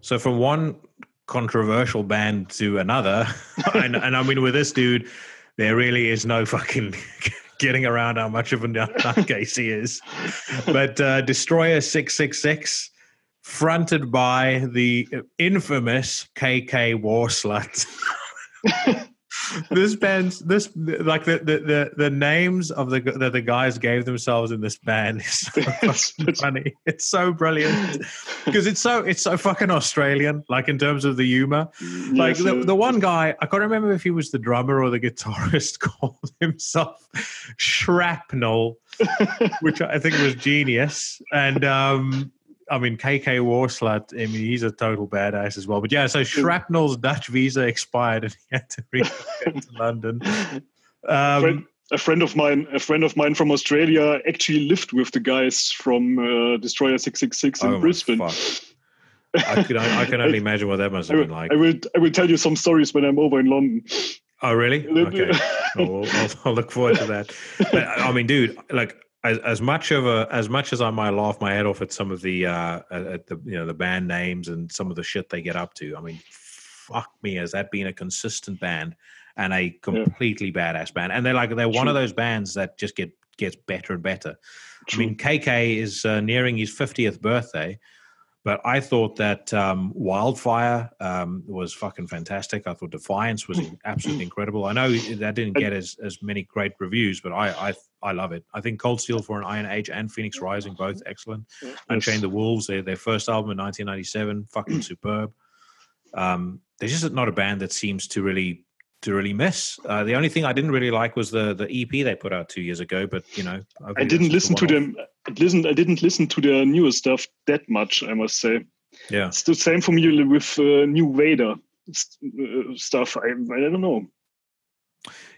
So from one controversial band to another, and I mean with this dude, there really is no fucking getting around how much of a nutcase he is. But Destroyer 666, fronted by the infamous KK Warslut. This band's like the names of the guys gave themselves in this band is so funny. It's so brilliant because it's so fucking Australian, like in terms of the humor. Like the one guy, I can't remember if he was the drummer or the guitarist, called himself Shrapnel, which I think was genius. And I mean, KK Warslut, I mean, he's a total badass as well. But yeah, so Shrapnel's Dutch visa expired and he had to relocate to London. A friend of mine from Australia actually lived with the guys from Destroyer 666 in Brisbane. I can only imagine what that must have been like. I will tell you some stories when I'm over in London. Oh, really? Okay. I'll look forward to that. But, I mean, dude, like, as much as I might laugh my head off at some of the the band names and some of the shit they get up to, I mean, fuck me, has that been a consistent band and a completely badass band? And they're one of those bands that just gets better and better. True. I mean, KK is nearing his 50th birthday, but I thought that Wildfire was fucking fantastic. I thought Defiance was absolutely incredible. I know that didn't get as many great reviews, but I love it. I think Cold Steel for an Iron Age and Phoenix Rising, both excellent. Yes. Unchained the Wolves, their first album in 1997, fucking superb. They're just not a band that seems to really miss. The only thing I didn't really like was the EP they put out 2 years ago, but I didn't listen to them. I didn't listen to their newer stuff that much, I must say. Yeah, it's the same for me with New Vader stuff. I don't know.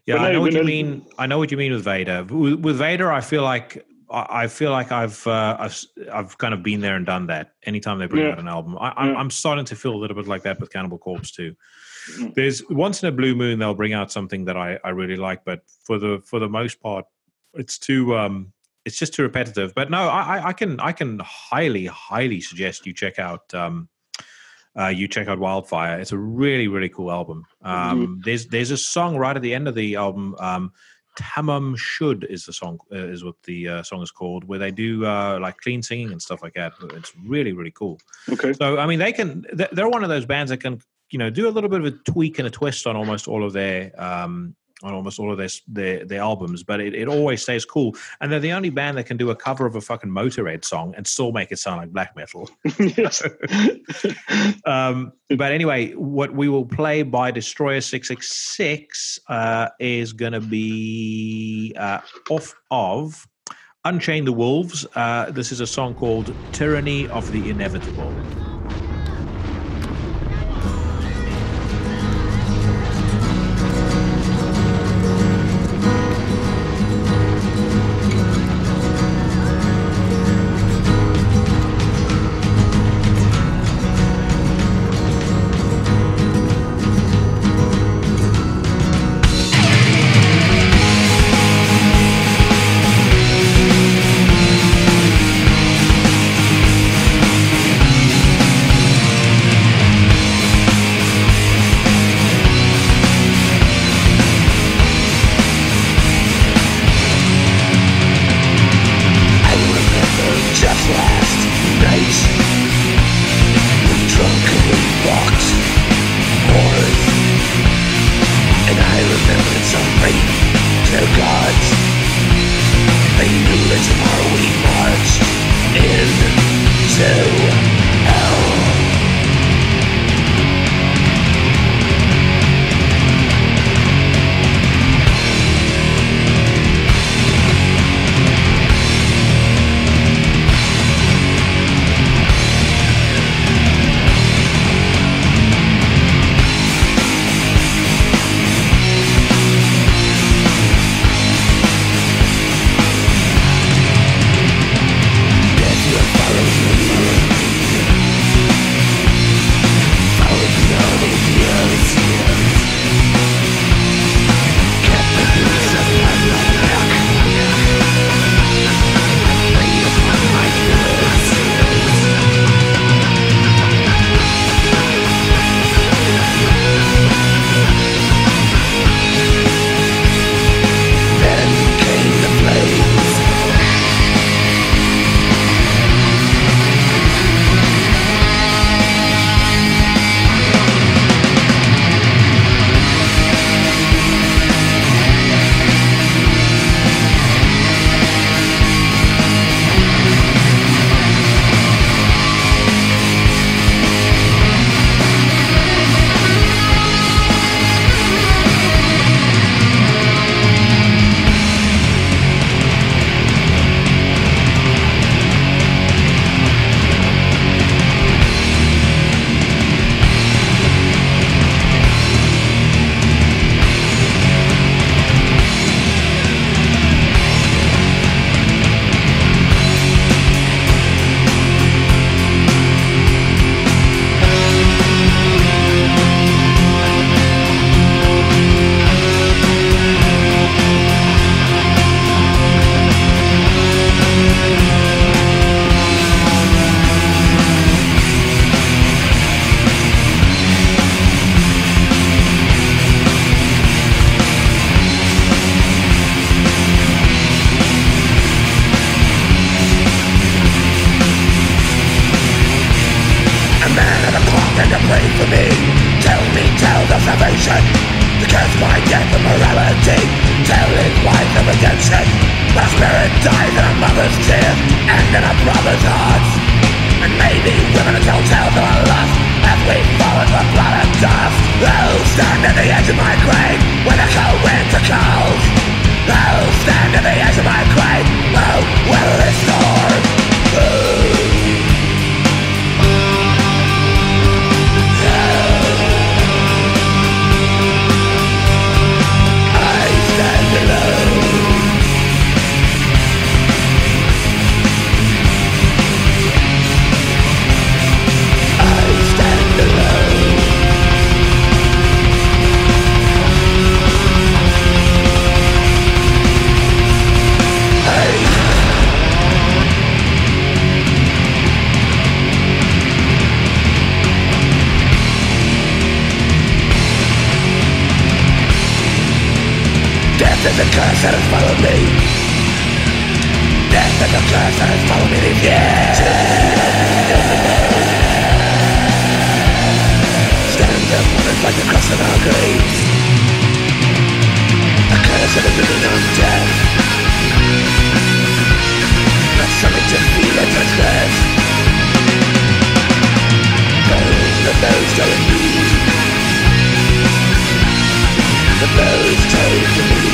Yeah, I know what you mean. I know what you mean with Vader. With Vader, I feel like I've kind of been there and done that. Anytime they bring out an album, I'm starting to feel a little bit like that with Cannibal Corpse too. There's once in a blue moon they'll bring out something that I really like, but for the most part, it's just too repetitive. But no, I can highly suggest you check out Wildfire. It's a really, really cool album. There's a song right at the end of the album. Tamam Should is the song, is what the song is called, where they do like clean singing and stuff like that. It's really, really cool. Okay. So I mean, they're one of those bands that can do a little bit of a tweak and a twist on almost all of their their albums, but it always stays cool. And they're the only band that can do a cover of a fucking Motorhead song and still make it sound like black metal. Yes. But anyway, what we will play by Destroyer 666 is going to be off of Unchain the Wolves. This is a song called Tyranny of the Inevitable. salvation, to curse my death of morality, tell his wife of redemption. My spirit dies in a mother's tears and in a brother's heart. And maybe women tell tales of our lust as we fall into the blood and dust. I'll stand at the edge of my grave when the cold winter calls. I'll stand at the edge of my grave, oh, will restore. I stand alone. Death is a curse that has followed me. Death is a curse that has followed me these years. Stands up woman like the cross of Calvary. A curse that is living on death. Not something to feel or touch less. The those telling me. The bells told to me.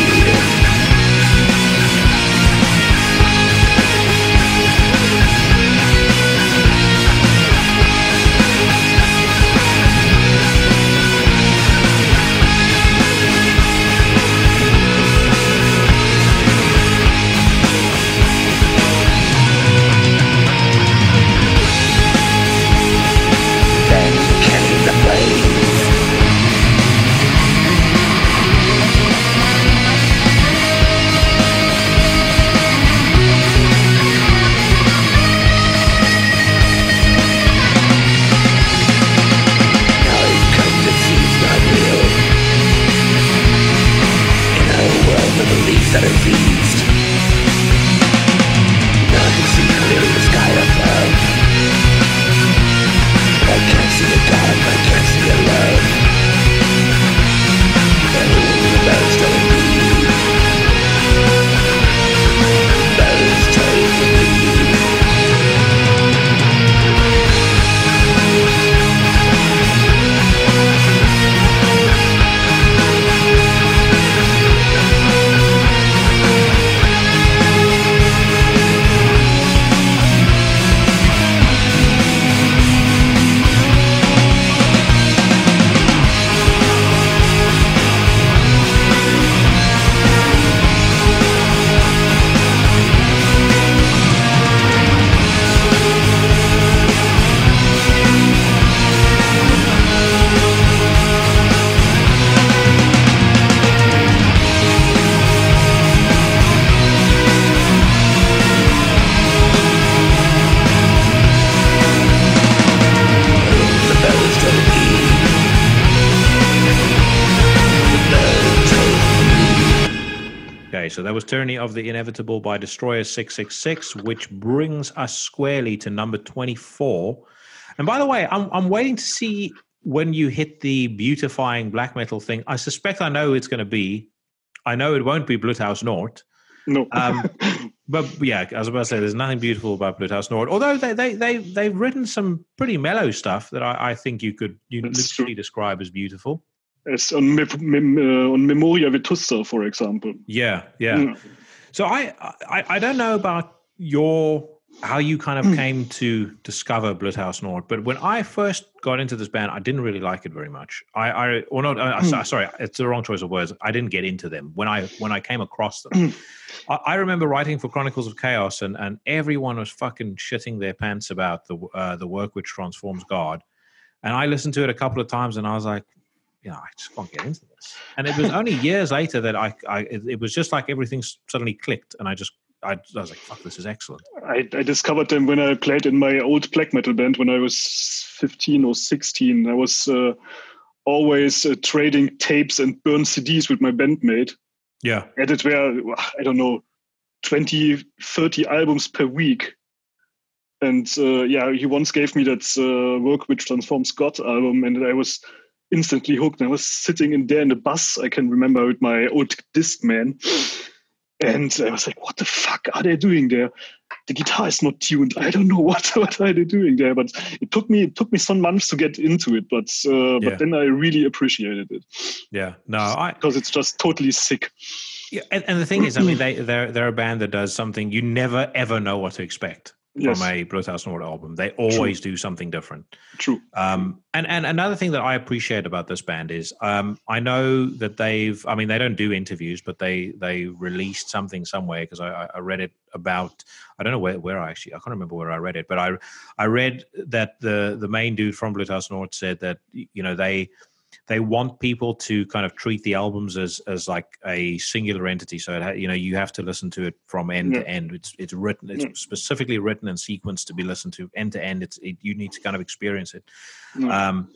Then came the flames. That is eased. Now I can see clearly the sky above. I can't see a God, I can't see a love. Oh, the bells telling me. Bells telling me. So that was Tyranny of the Inevitable by Destroyer 666, which brings us squarely to number 24. And by the way, I'm waiting to see when you hit the beautifying black metal thing. I suspect I know it's going to be. I know it won't be Bloodhouse Nord. No. But yeah, as I was about to say, there's nothing beautiful about Bloodhouse Nord. Although they've written some pretty mellow stuff that I think you literally describe as beautiful. As on Memoria Vetusta, for example. Yeah. So I don't know about how you kind of came to discover Bloodhouse Nord, but when I first got into this band, I didn't really like it very much. Sorry, it's the wrong choice of words. I didn't get into them when I came across them. I remember writing for Chronicles of Chaos, and everyone was fucking shitting their pants about the work which transforms God, and I listened to it a couple of times, and I was like, I just can't get into this. And it was only years later that it was just like everything suddenly clicked, and I was like, fuck, this is excellent. I discovered them when I played in my old black metal band when I was 15 or 16. I was always trading tapes and burned CDs with my bandmate. Yeah. And it were, I don't know, 20, 30 albums per week. And he once gave me that Work Which Transforms God album, and I was instantly hooked. I was sitting in there in the bus, I can remember, with my old Discman. And I was like, what the fuck are they doing there? The guitar is not tuned. I don't know what are they doing there. But it took me some months to get into it. But then I really appreciated it. Yeah, because it's just totally sick. Yeah, and the thing is, I mean, they're a band that does something you never ever know what to expect from a Bloodhouse Nord album. They always do something different. True. And another thing that I appreciate about this band is I know that they don't do interviews, but they released something somewhere, because I read it about, I don't know where I can't remember where I read it, but I read that the main dude from Bloodhouse Nord said that, you know, they want people to kind of treat the albums as like a singular entity. So, you know, you have to listen to it from end to end. It's written, it's specifically written and sequenced to be listened to end to end. You need to kind of experience it. And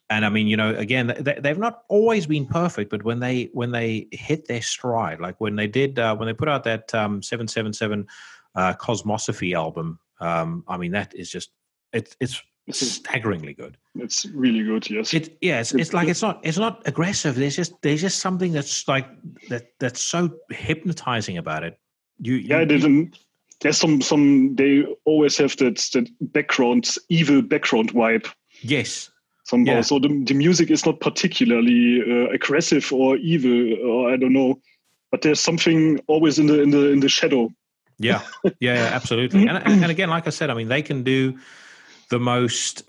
I mean, you know, again, they've not always been perfect, but when they hit their stride, like when they put out that 777 Cosmosophy album, I mean, that is just it's staggeringly good. It's really good. Yes. It's like it's not aggressive. There's just something that's like that's so hypnotizing about it. There's some. They always have that evil background vibe. Yes. Somehow. Yeah. So the music is not particularly aggressive or evil, or I don't know, but there's something always in the shadow. Yeah. Yeah. Absolutely. And again, like I said, I mean, they can do the most,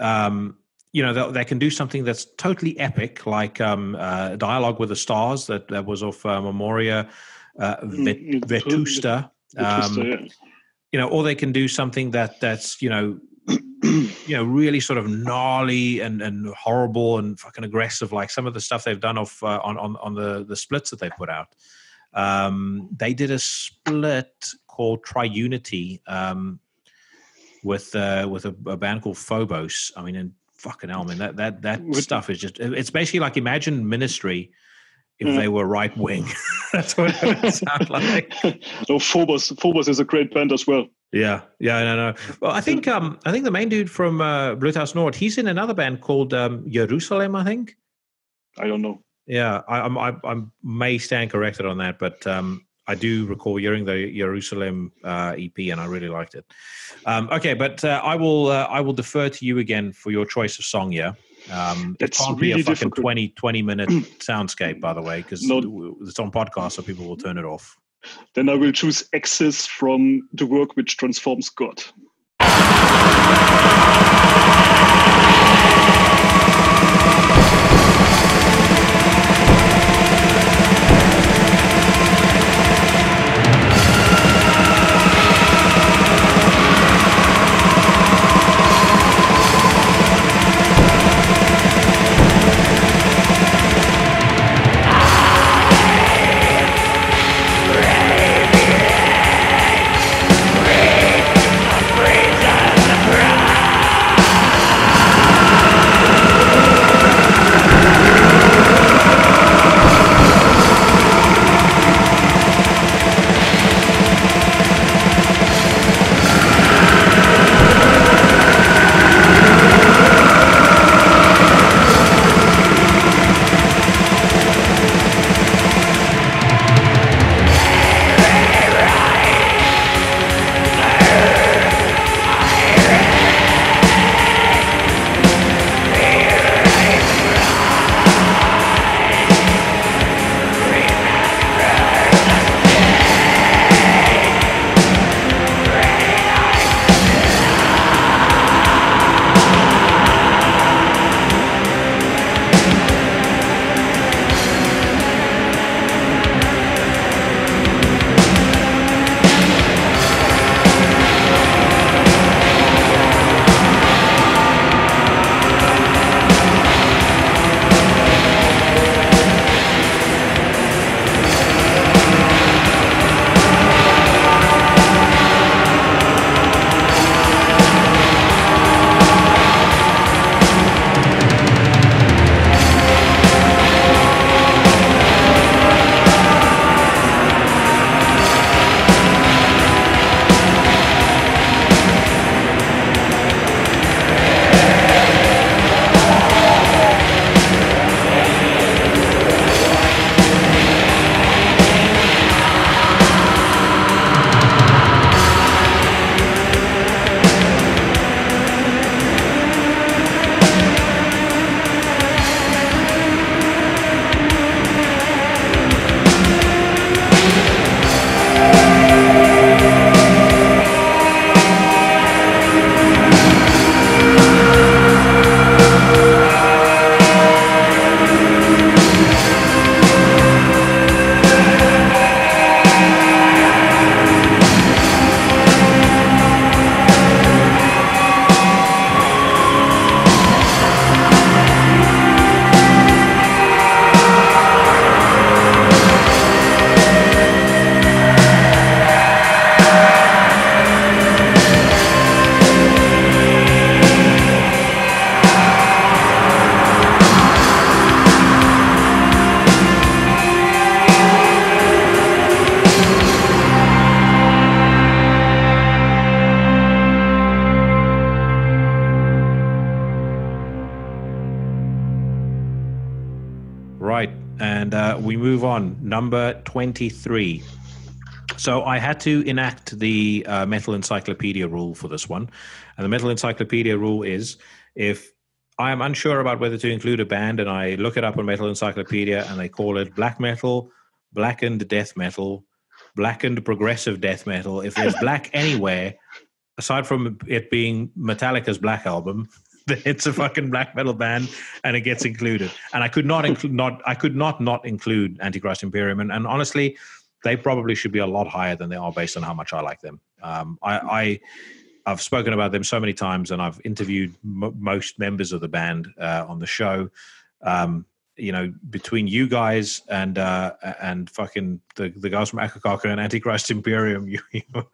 you know, they can do something that's totally epic, like Dialogue with the Stars, that was off Memoria Vetusta. You know, or they can do something that's, you know, really sort of gnarly and horrible and fucking aggressive, like some of the stuff they've done off on the splits that they put out. They did a split called Triunity, with a band called Phobos. I mean, and fucking hell, man, that stuff is just, it's basically like, imagine Ministry if they were right wing. That's what it would sound like. No, Phobos is a great band as well. Yeah, no. Well, I think the main dude from Bloodhouse Nord, he's in another band called Jerusalem, I think. I don't know. Yeah, I may stand corrected on that, but I do recall hearing the Jerusalem EP, and I really liked it. Okay, but I will defer to you again for your choice of song. Yeah, it can't be a fucking 20-minute soundscape, by the way, because it's on podcast, so people will turn it off. Then I will choose Axis from the work which transforms God. Free and we move on. Number 23. So I had to enact the Metal Encyclopedia rule for this one. And the Metal Encyclopedia rule is, if I am unsure about whether to include a band and I look it up on Metal Encyclopedia and they call it black metal, blackened death metal, blackened progressive death metal, if there's black anywhere, aside from it being Metallica's Black Album, it's a fucking black metal band and it gets included. And I could not include Antichrist Imperium. And honestly, they probably should be a lot higher than they are based on how much I like them. I've spoken about them so many times, and I've interviewed most members of the band on the show. Between you guys and fucking the guys from Akakaka and Antichrist Imperium,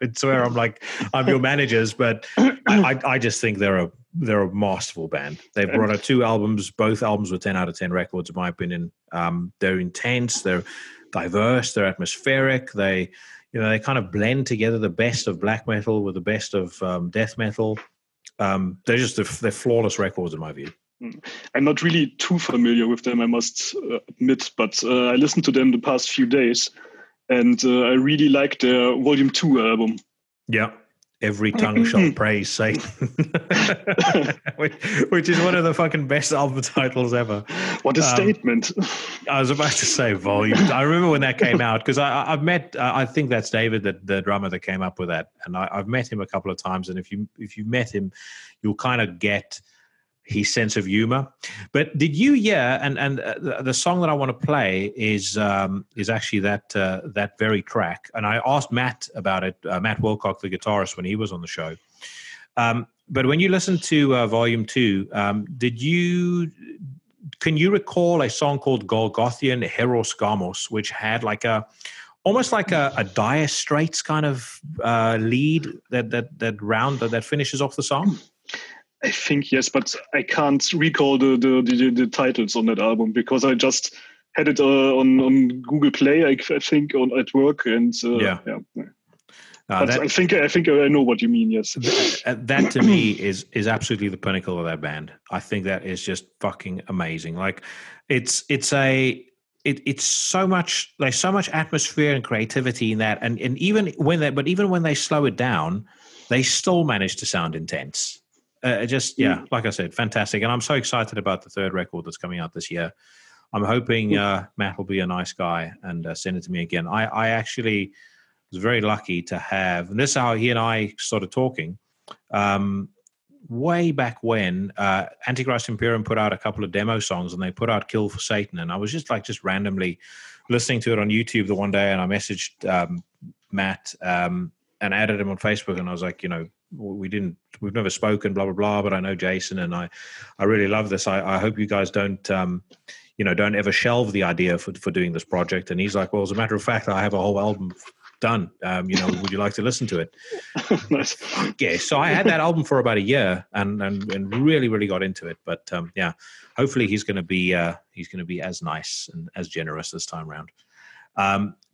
it's where I'm your managers, but I just think they're a masterful band. They've brought out 2 albums. Both albums were 10 out of 10 records, in my opinion. They're intense. They're diverse. They're atmospheric. They kind of blend together the best of black metal with the best of death metal. They're flawless records in my view. I'm not really too familiar with them, I must admit, but I listened to them the past few days, and I really like their Volume 2 album. Yeah. Every tongue shall praise Satan, which is one of the fucking best album titles ever. What a statement. I was about to say Volume. I remember when that came out, because I've met, I think that's David, the drummer that came up with that. And I've met him a couple of times. And if you met him, you'll kind of get his sense of humor. But did you hear, and the song that I want to play is actually that very track. And I asked Matt about it, Matt Wilcock, the guitarist, when he was on the show. But when you listen to Volume 2, can you recall a song called Golgothian Heros Gamos, which had almost like a Dire Straits kind of lead that finishes off the song? I think yes, but I can't recall the titles on that album because I just had it on Google Play. I think at work, and I think I know what you mean. Yes, that to me is absolutely the pinnacle of that band. I think that is just fucking amazing. Like it's so much. There's so much atmosphere and creativity in that, and even when they slow it down, they still manage to sound intense. Like I said, fantastic. And I'm so excited about the 3rd record that's coming out this year. I'm hoping Matt will be a nice guy and send it to me again. I actually was very lucky to have, and this is how he and I started talking, way back when Antichrist Imperium put out a couple of demo songs, and they put out Kill for Satan. And I was just randomly listening to it on YouTube the one day, and I messaged Matt and added him on Facebook, and I was like, we've never spoken, blah, blah, blah, but I know Jason, and I really love this. I hope you guys don't ever shelve the idea for doing this project. And he's like, well, as a matter of fact, I have a whole album done. Would you like to listen to it? Nice. Yeah. So I had that album for about a year and really, really got into it. But hopefully he's going to be as nice and as generous this time around.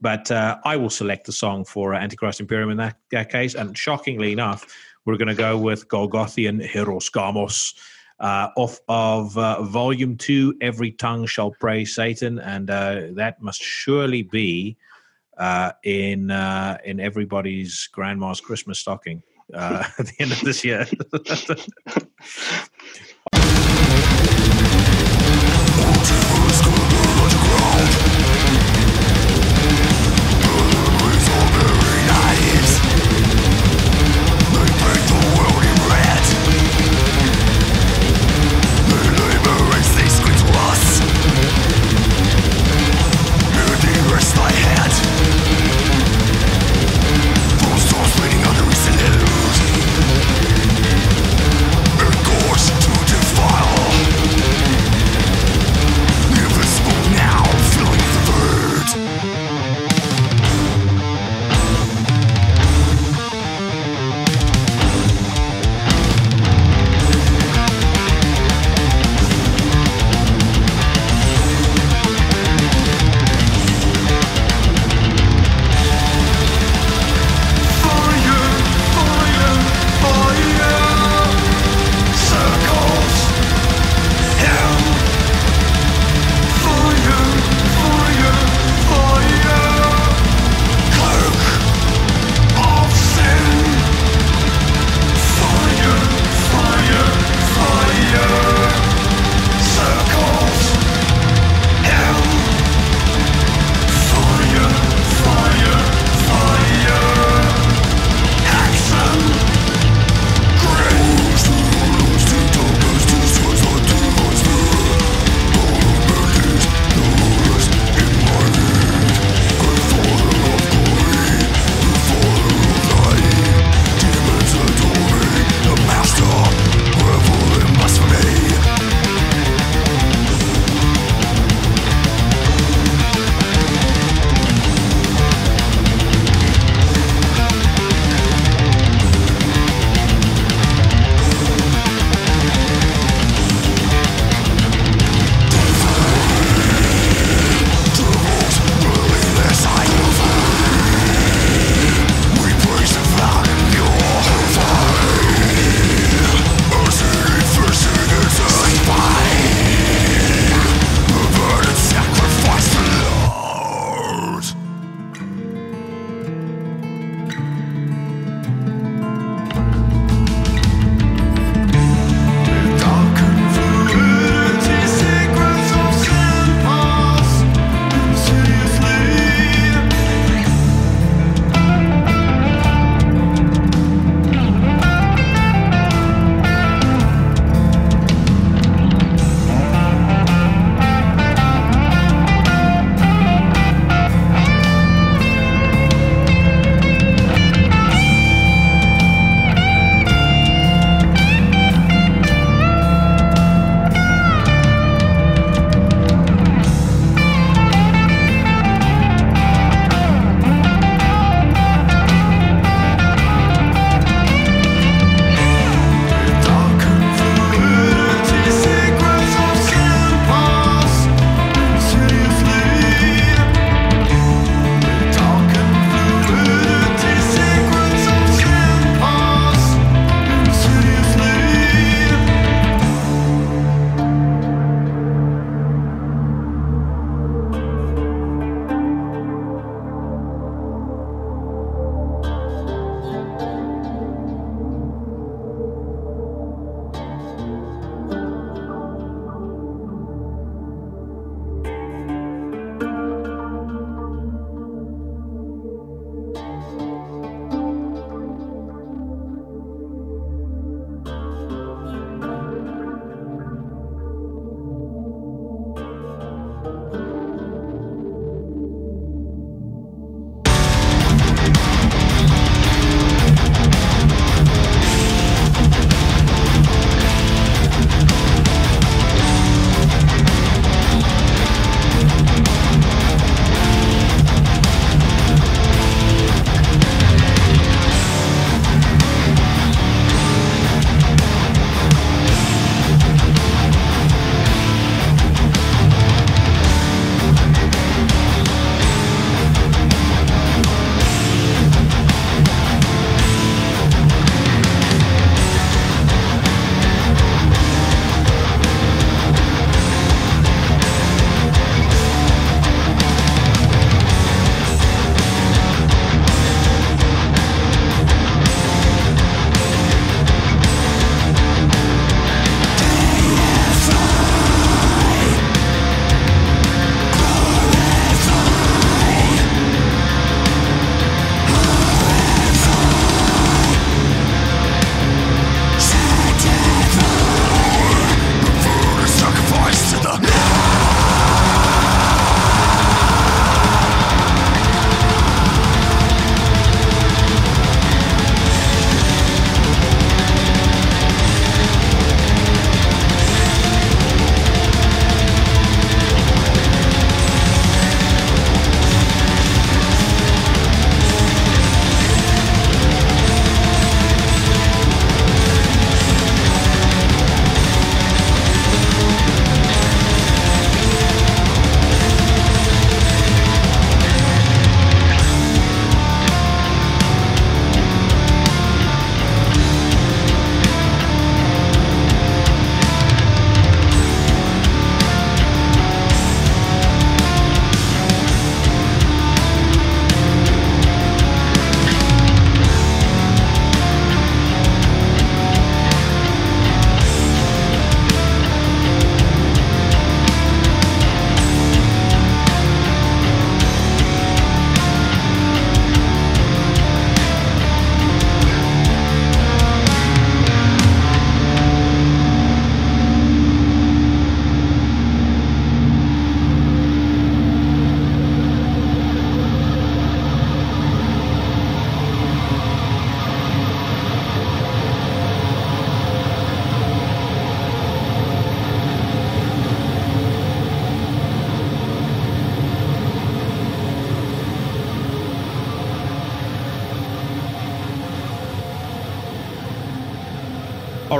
But I will select the song for Antichrist Imperium in that case. And shockingly enough, we're going to go with Golgothian Heros Gamos off of Volume 2, Every Tongue Shall Praise Satan. And that must surely be in everybody's grandma's Christmas stocking at the end of this year. Those doors leading under recent hills. And course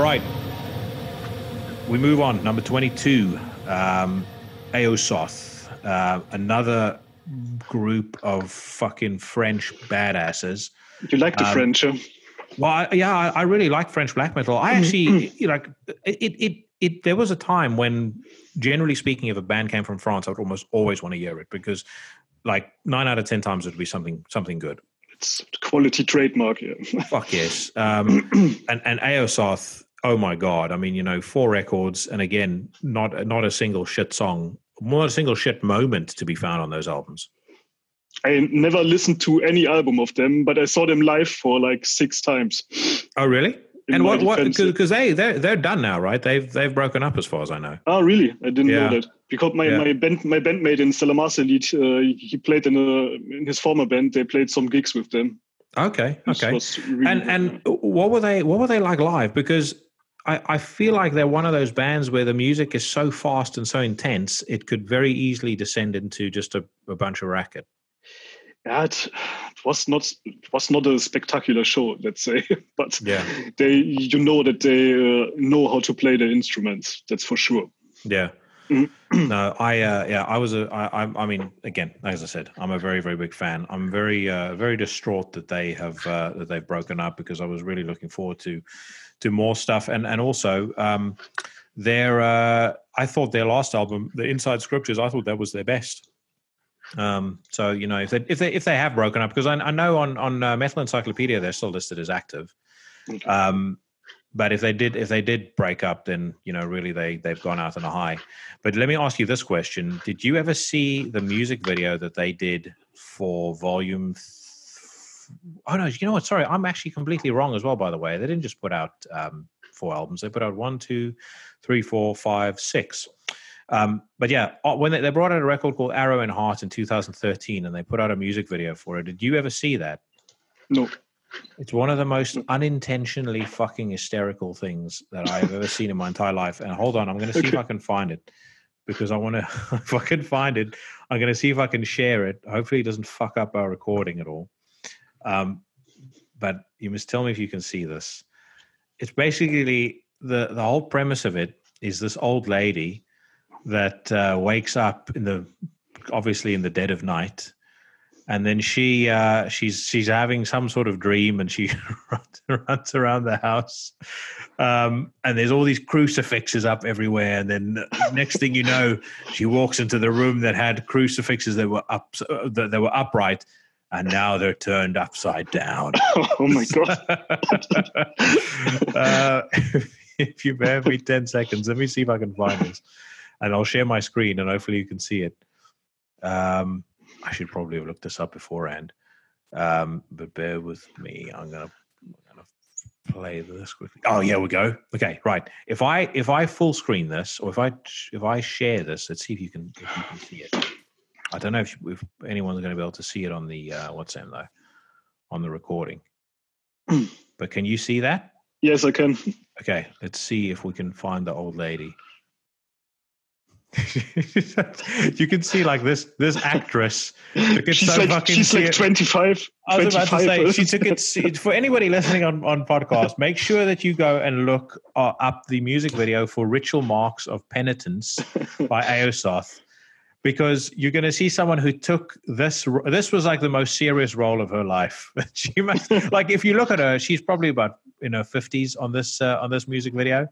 right. We move on. Number 22, Aosoth. Another group of fucking French badasses. You like the French, huh? Well, I really like French black metal. I actually like it. There was a time when, generally speaking, if a band came from France, I would almost always want to hear it because, like, 9 out of 10 times it would be something good. It's quality trademark, yeah. Fuck yes. And Aosoth, oh my God. I mean, 4 records, and again, not a single shit song, not a single shit moment to be found on those albums. I never listened to any album of them, but I saw them live for like 6 times. Oh, really? And what? Because they're done now, right? They've broken up, as far as I know. Oh, really? I didn't know that. Because my bandmate in Salamas Elite, he played in his former band. They played some gigs with them. Okay. Really and what were they like live? Because I feel like they're one of those bands where the music is so fast and so intense, it could very easily descend into just a bunch of racket. Yeah, it was not a spectacular show, let's say, but that they know how to play the instruments. That's for sure. Yeah. No, I mean, again, as I said, I'm a very, very big fan. I'm very, very distraught that they have that they've broken up, because I was really looking forward to more stuff, and also I thought their last album, The Inside Scriptures, I thought that was their best. So if they have broken up, because I know on Metal Encyclopedia they're still listed as active, but if they did break up, then really they've gone out on a high. But let me ask you this question: did you ever see the music video that they did for Volume? Oh no, you know what? Sorry, I'm actually completely wrong as well. By the way, they didn't just put out 4 albums; they put out 1, 2, 3, 4, 5, 6. But yeah, when they brought out a record called Arrow and Heart in 2013, and they put out a music video for it. Did you ever see that? No. It's one of the most unintentionally fucking hysterical things that I've ever seen in my entire life. And hold on, I'm going to see if I can find it, because I want to, if I can find it, I'm going to see if I can share it. Hopefully it doesn't fuck up our recording at all. But you must tell me if you can see this. It's basically the whole premise of it is this old lady that wakes up obviously in the dead of night, and then she's having some sort of dream, and she runs around the house, and there's all these crucifixes up everywhere, and then next thing you know, she walks into the room that had crucifixes that were upright, and now they're turned upside down. Oh my God. If you bear with me 10 seconds, let me see if I can find this. And I'll share my screen, and hopefully you can see it. I should probably have looked this up beforehand, but bear with me. I'm gonna play this quickly. Oh, here we go. Okay, right. If I full screen this, or if I share this, let's see if you can see it. I don't know if anyone's going to be able to see it on the WhatsApp though, on the recording. But can you see that? Yes, I can. Okay, let's see if we can find the old lady. You can see like this actress. She's like 25. I was about to say, she took it. For anybody listening on podcast, make sure that you go and look up the music video for Ritual Marks of Penitence by Aosoth, because you're going to see someone who took this. This was like the most serious role of her life. She must, like, if you look at her, she's probably about in her 50s on this music video.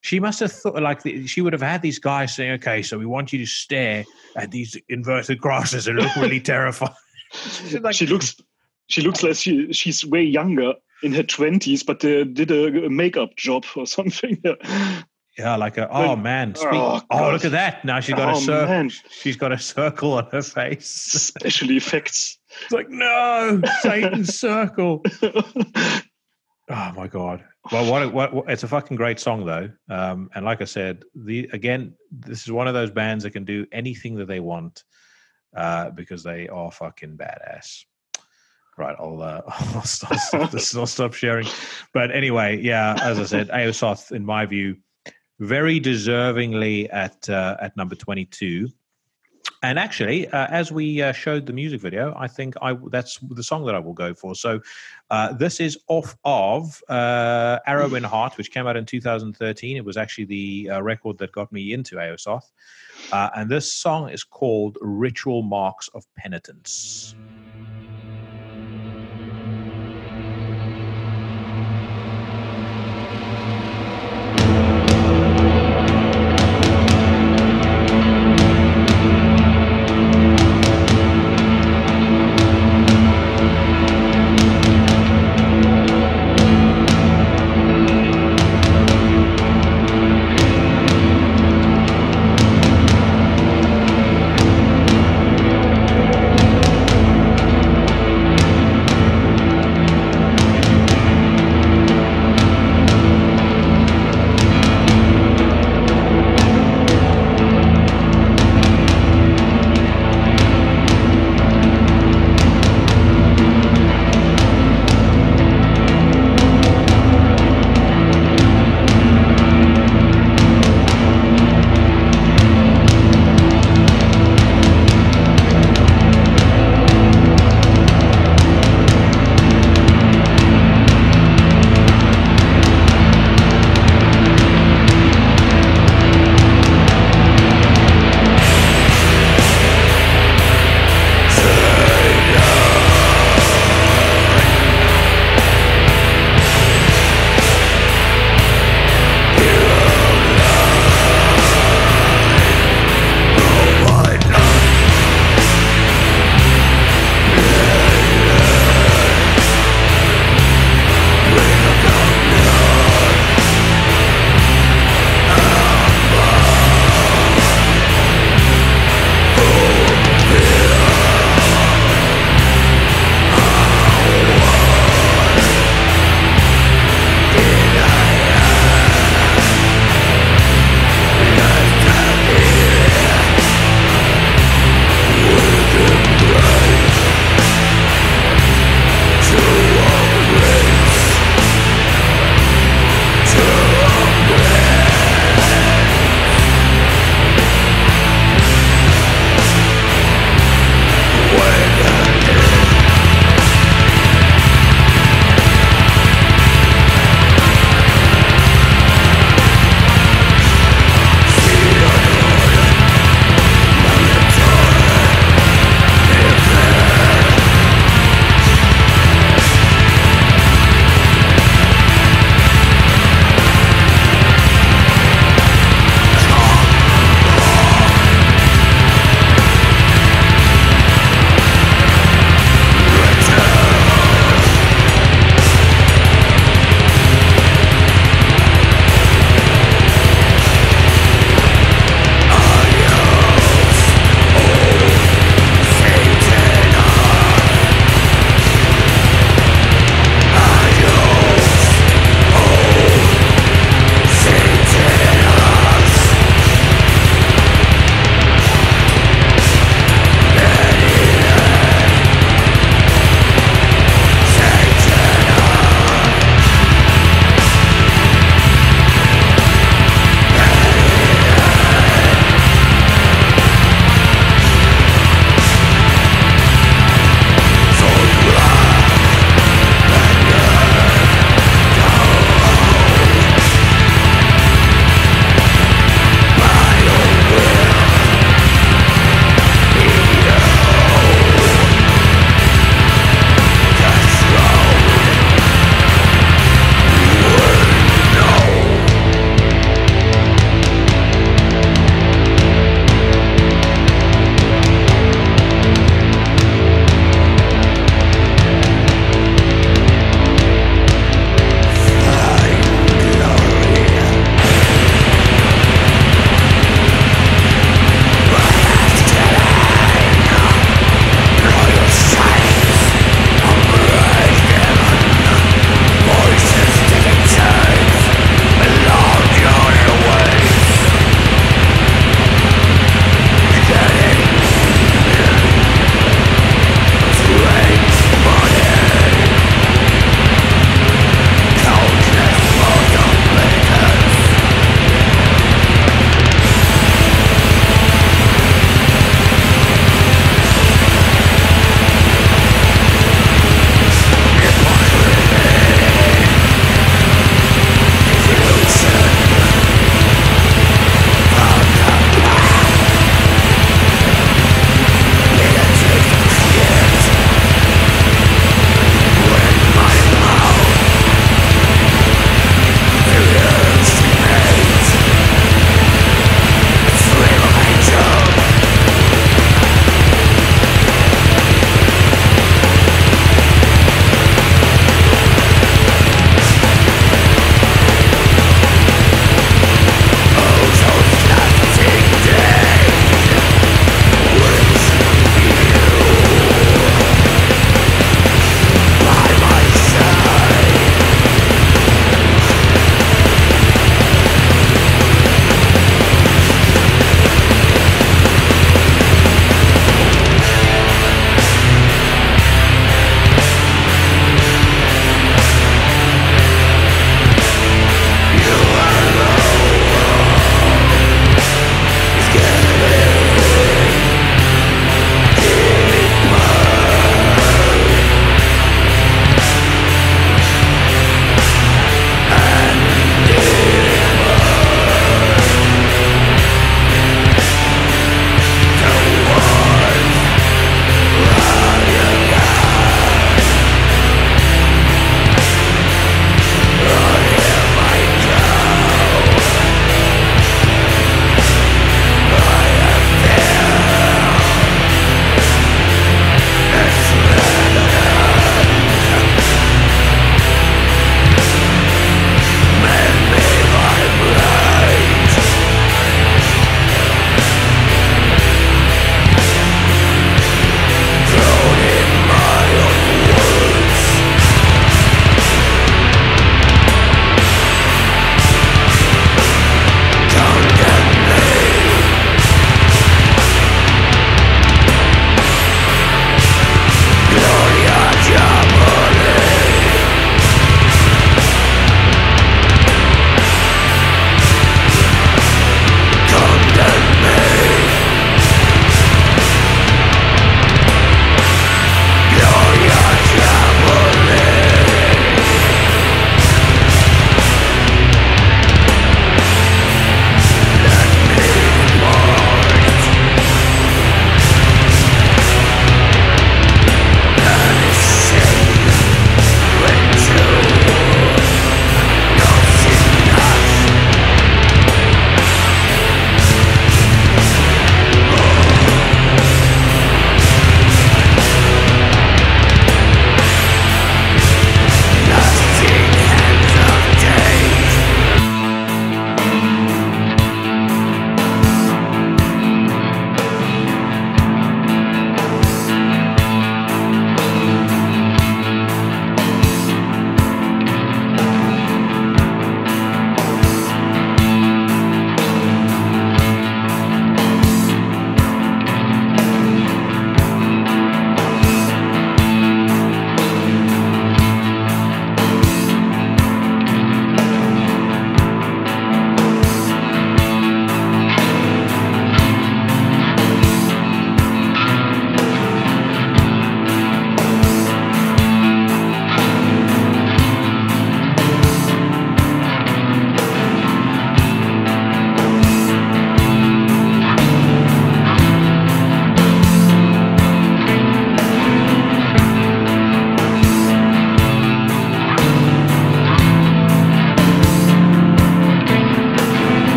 She must have thought, like, she would have had these guys saying, okay, so we want you to stare at these inverted crosses and look really terrified. She looks like she's way younger, in her 20s, but they did a makeup job or something. Yeah, like look at that. Now she's got a circle. Man. She's got a circle on her face. Special effects. It's like, no, Satan's circle. Oh my God. Well, what it's a fucking great song though. And like I said, this is one of those bands that can do anything that they want, because they are fucking badass. Right, I'll stop this. I'll stop sharing. But anyway, yeah, as I said, Aosoth, in my view, very deservingly at number 22. And actually, as we showed the music video, I think that's the song that I will go for. So this is off of Arrow in Heart, which came out in 2013. It was actually the record that got me into Aosoth. And this song is called Ritual Marks of Penitence.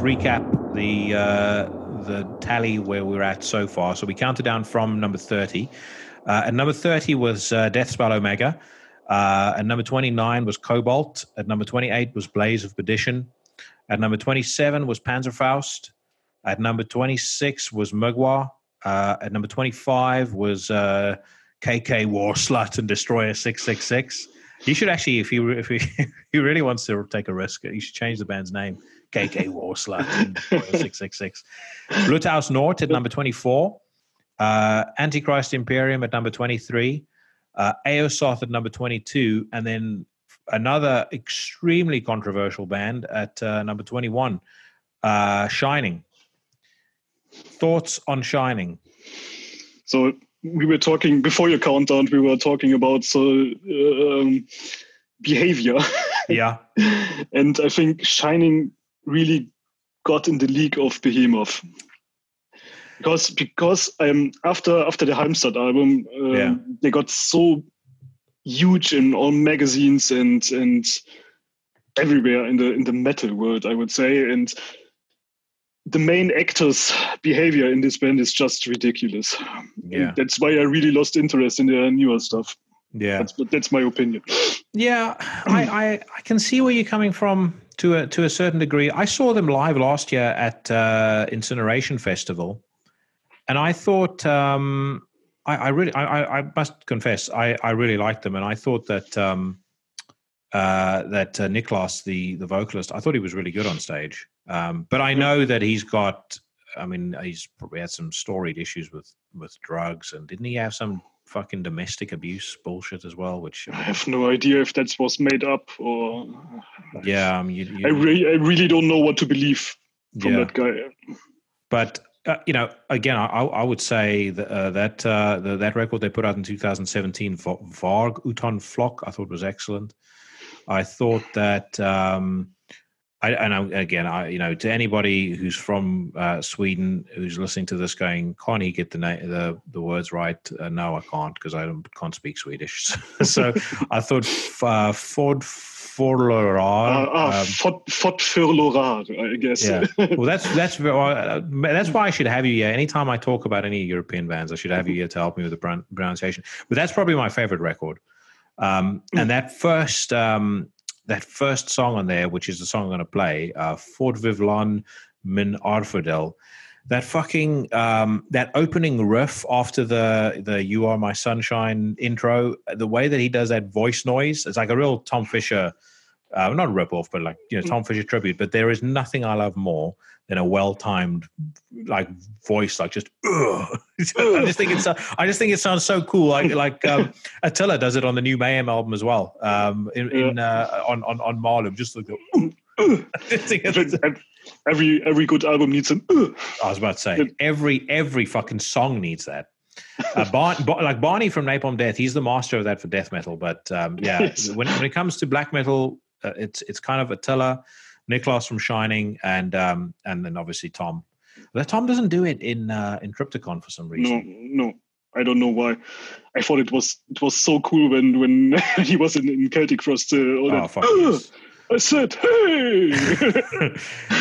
recap the tally where we're at so far. So we counted down from number 30. At number 30 was Deathspell Omega. At number 29 was Cobalt. At number 28 was Blaze of Perdition. At number 27 was Panzerfaust. At number 26 was Mugwa. At number 25 was KK War Slut and Destroyer 666. He should actually, if he really wants to take a risk, he should change the band's name. KK War Slut and Destroyer 666. Bluthaus Nord at number 24. Antichrist Imperium at number 23. Aosoth at number 22. And then another extremely controversial band at number 21, Shining. Thoughts on Shining? So we were talking, before your countdown, we were talking about behavior. Yeah. And I think Shining really got in the league of Behemoth. Because after the Halmstad album, they got so huge in all magazines and everywhere in the metal world, I would say. And the main actor's behavior in this band is just ridiculous. Yeah, and that's why I really lost interest in the newer stuff. Yeah, that's my opinion. Yeah, I can see where you're coming from to a certain degree. I saw them live last year at Incineration Festival, and I thought I must confess I really liked them, and I thought that Niklas, the vocalist, I thought he was really good on stage. But I know that he's probably had some storied issues with drugs, and didn't he have some fucking domestic abuse bullshit as well? Which I have no idea if that was made up or. Yeah, I really don't know what to believe from that guy. But again, I would say that record they put out in 2017, Varg Utan Flock, I thought was excellent. I thought that, to anybody who's from Sweden who's listening to this going, can't he get the words right? No, I can't, because I can't speak Swedish. So I thought Ford Forlorar. Fort Forlorar, I guess. Yeah. Well, that's why I should have you here. Anytime I talk about any European bands, I should have you here to help me with the pronunciation. But that's probably my favorite record. And that first song on there, which is the song I'm going to play, Fort Vivlon Min Arfadel, that fucking that opening riff after the You Are My Sunshine intro, the way that he does that voice noise, it's like a real Tom Fisher, not a rip-off, but like Tom Fisher tribute. But there is nothing I love more than a well-timed like voice, like just I just think it sounds so cool. Like Attila does it on the new Mayhem album as well. On Marlum, just like every good album needs an. I was about to say every fucking song needs that. Like Barney from Napalm Death, he's the master of that for death metal. But yes. when it comes to black metal, it's kind of Attila, Niklas from Shining, and then obviously Tom. But Tom doesn't do it in Triptychon for some reason. No, I don't know why. I thought it was so cool when he was in Celtic Frost. I said, hey.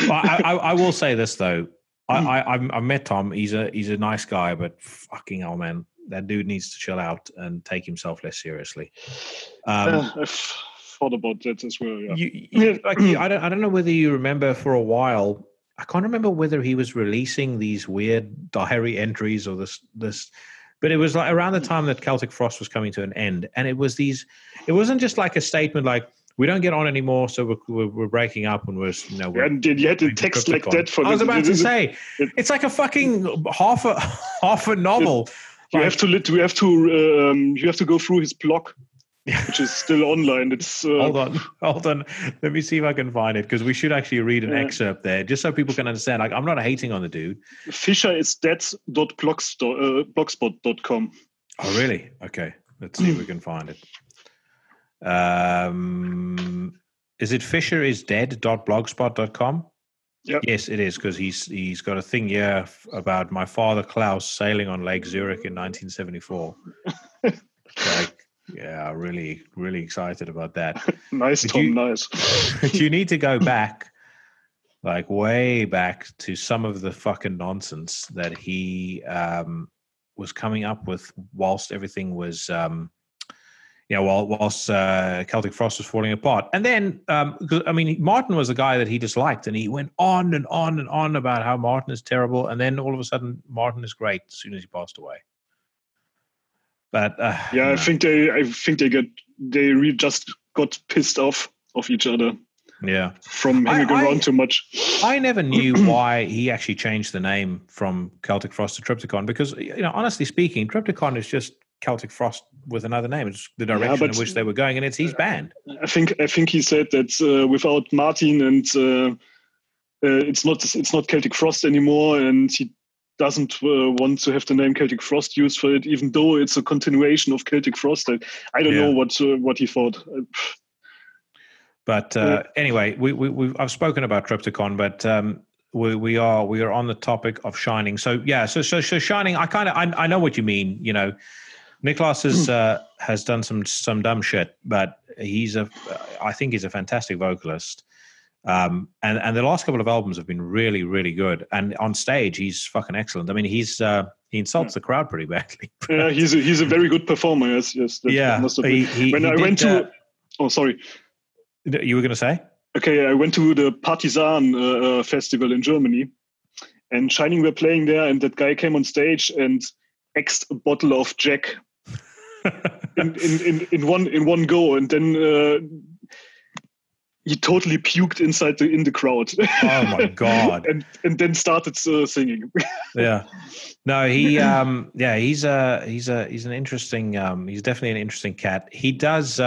I will say this though. I met Tom. He's a nice guy, but fucking hell, man, that dude needs to chill out and take himself less seriously. I've thought about that as well. Yeah. I don't know whether you remember for a while. I can't remember whether he was releasing these weird diary entries or this, but it was like around the time that Celtic Frost was coming to an end, and it wasn't just like a statement like, we don't get on anymore, so we're breaking up, and we're and you had a text like that for. I was about to say, it's like a fucking half a novel. You have to go through his blog, which is still online. It's hold on. Let me see if I can find it, because we should actually read an excerpt there, just so people can understand. Like, I'm not hating on the dude. FischerIsDead.blogspot.com. Oh, really? Okay, let's see if we can find it. Is it FischerIsDead.blogspot.com? Yep. Yes, it is, because he's got a thing here about my father Klaus sailing on Lake Zurich in 1974. Really, really excited about that. Nice, Tom. Nice. You need to go back like way back to some of the fucking nonsense that he was coming up with whilst everything was, whilst Celtic Frost was falling apart. And then, Martin was a guy that he disliked, and he went on and on and on about how Martin is terrible. And then all of a sudden, Martin is great as soon as he passed away. But I think they really just got pissed off of each other. Yeah, from hanging around too much. I never knew why he actually changed the name from Celtic Frost to Triptychon, because honestly speaking, Triptychon is just Celtic Frost with another name. It's the direction in which they were going, and it's his band. I think he said that without Martin and it's not Celtic Frost anymore, and he doesn't want to have the name Celtic Frost used for it, even though it's a continuation of Celtic Frost. I don't know what he thought. But anyway, I've spoken about Triptychon, but we are on the topic of Shining. So so Shining. I know what you mean. Niklas has done some dumb shit, but I think he's a fantastic vocalist. And the last couple of albums have been really, really good. And on stage, he's fucking excellent. I mean, he insults the crowd pretty badly. Yeah, he's a very good performer. Yes. Sorry. You were going to say? Okay, I went to the Partisan festival in Germany, and Shining were playing there, and that guy came on stage and X'd a bottle of Jack in one go, and then he totally puked in the crowd. Oh my god! and then started singing. Yeah, no, he's an interesting. He's definitely an interesting cat. He does.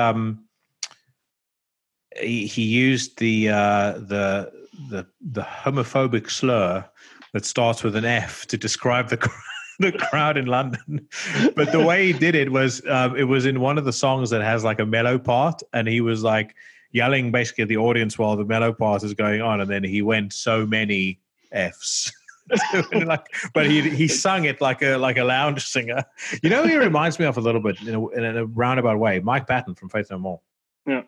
He used the homophobic slur that starts with an F to describe the crowd in London. But the way he did it was in one of the songs that has like a mellow part, and he was like yelling basically at the audience while the mellow part is going on, and then he went so many Fs. But he sung it like a lounge singer. He reminds me of a little bit in a roundabout way, Mike Patton from Faith No More. Yeah.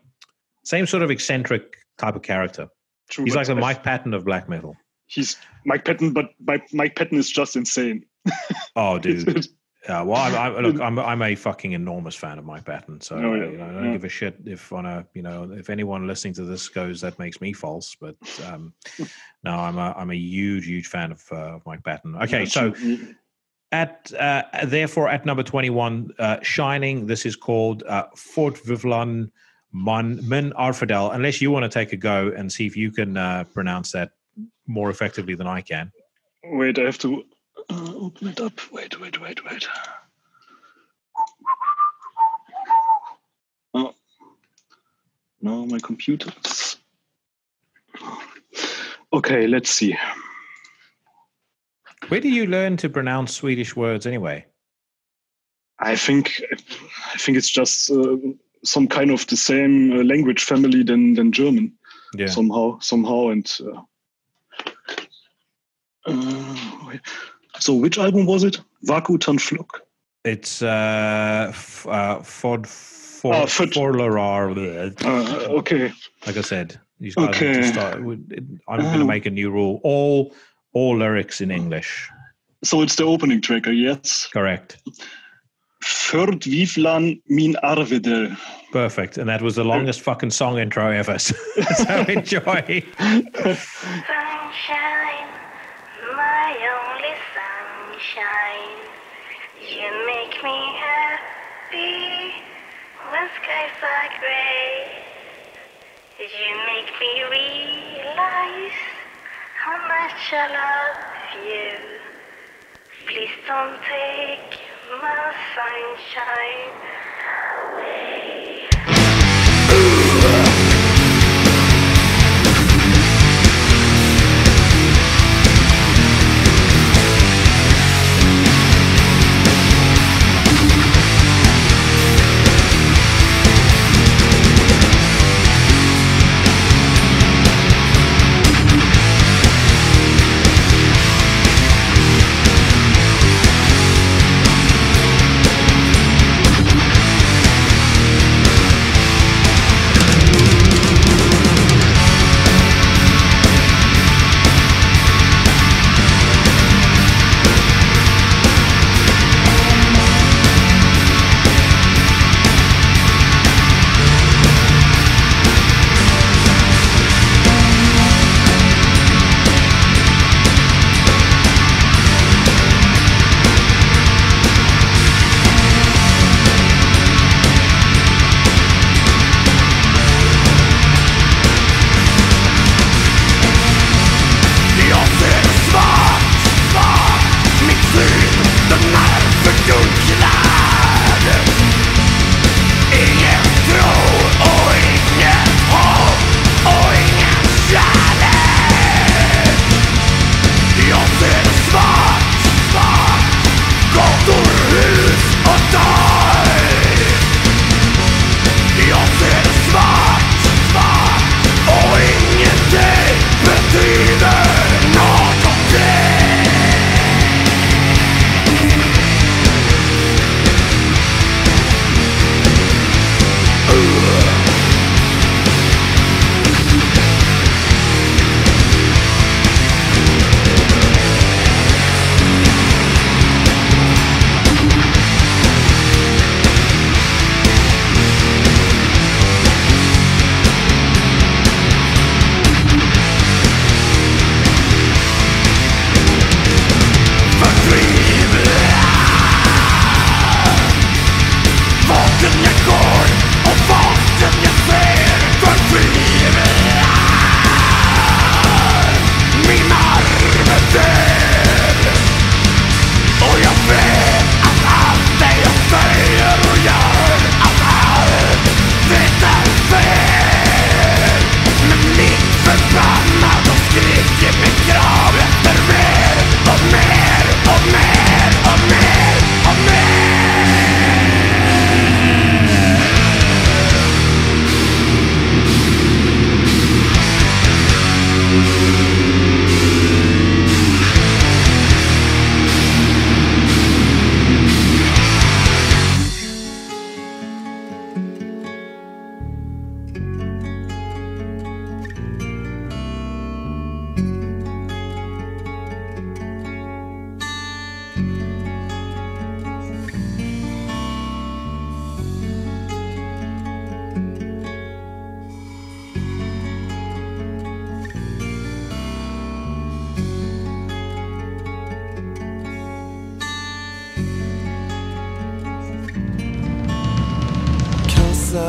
Same sort of eccentric type of character. True, he's like the Mike Patton of black metal. He's Mike Patton, but Mike Patton is just insane. Oh, dude. Yeah, well, I'm a fucking enormous fan of Mike Patton, so I don't give a shit if if anyone listening to this goes, that makes me false. But no, I'm a huge fan of Mike Patton. Okay, so therefore at number 21, Shining. This is called Fort Vivlan Min Arfidel. Unless you want to take a go and see if you can pronounce that more effectively than I can. Wait, I have to open it up. Wait. Oh, no, my computer. Okay, let's see. Where do you learn to pronounce Swedish words anyway? I think it's just some kind of the same language family than German. Yeah. Somehow, and. So which album was it? Vaku Tan Fluk. It's Forlarar. Okay. Like I said, these guys need to start. I'm going to make a new rule. All lyrics in English. So it's the opening track, yes? Correct. Furt Vivlan min Arvidel. Perfect. And that was the longest fucking song intro ever. So enjoy. Sunshine, my only sunshine. You make me happy when skies are gray. You make me realize how much I love you. Please don't take my sunshine away.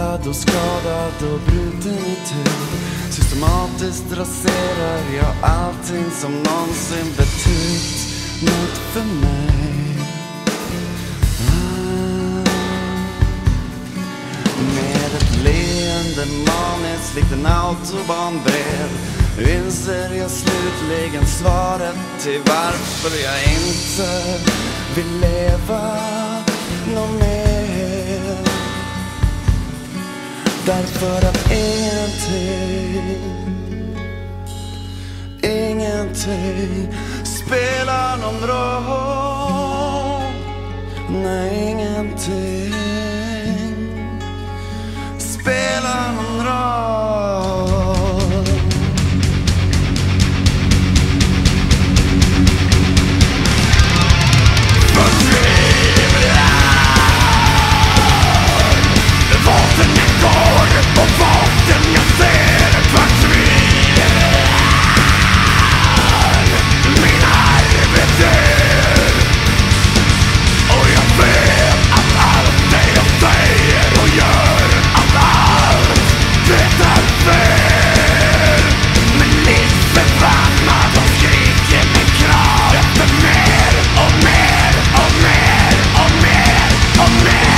Sårad och skadad och bruten i tur. Systematiskt raserar jag allting som någonsin betytt något för mig. Med ett leende maniskt likt en autobanbrev inser jag slutligen svaret till varför jag inte vill leva någon mer. Därför att ingenting spelar någon roll. Nej, ingenting spelar någon roll. Vapen jag går och vapen jag ser försvinner. Min arbetstid. Och jag vet att allt det jag säger och gör, att allt det är fel. Men lite förbannad och skriker med krav efter mer och mer och mer och mer och mer.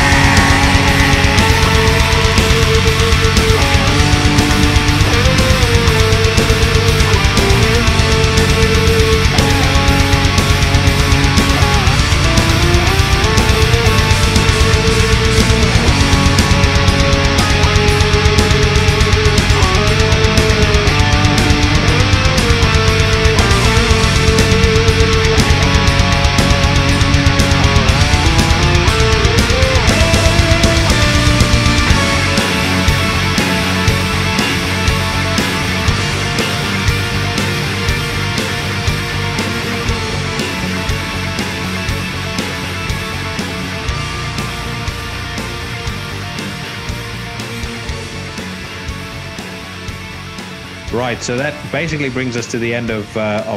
Right, so that basically brings us to the end of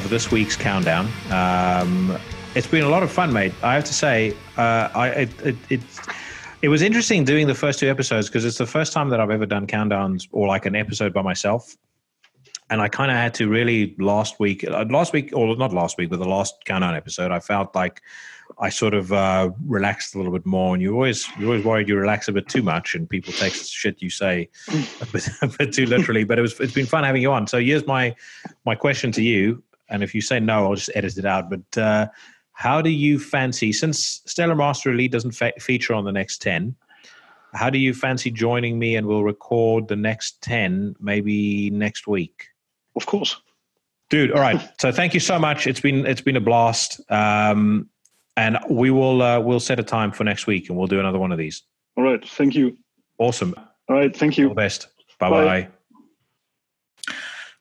this week's countdown. It's been a lot of fun, mate. I have to say, it was interesting doing the first two episodes because it's the first time that I've ever done countdowns or like an episode by myself. And I kind of had to really last week, or not last week, but the last countdown episode, I felt like I sort of relaxed a little bit more. And you're always worried you relax a bit too much and people take shit you say a bit too literally. But it's been fun having you on. So here's my question to you. And if you say no, I'll just edit it out. But how do you fancy, since Stellar Master Elite doesn't feature on the next 10, how do you fancy joining me and we'll record the next 10 maybe next week? Of course. Dude, all right. So thank you so much. It's been a blast. And we'll set a time for next week and we'll do another one of these. All right. Thank you. Awesome. All right. Thank you. All the best. Bye-bye.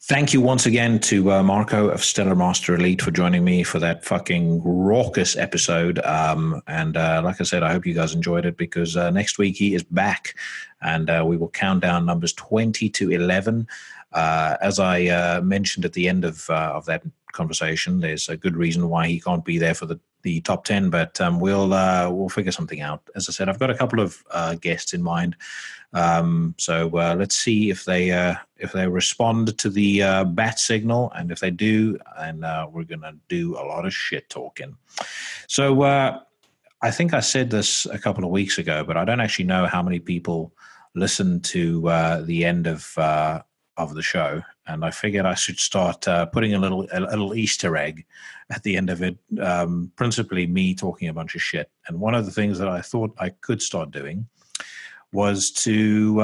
Thank you once again to Marco of Stellar Master Elite for joining me for that fucking raucous episode. And like I said, I hope you guys enjoyed it because next week he is back and we will count down numbers 20 to 11. As I mentioned at the end of that conversation, there's a good reason why he can't be there for the top 10, but we'll figure something out. As I said, I've got a couple of guests in mind. So let's see if they respond to the bat signal, and if they do, and we're gonna do a lot of shit talking. So I think I said this a couple of weeks ago, but I don't actually know how many people listen to the end of the show, and I figured I should start putting a little Easter egg at the end of it, principally me talking a bunch of shit. And one of the things that I thought I could start doing was to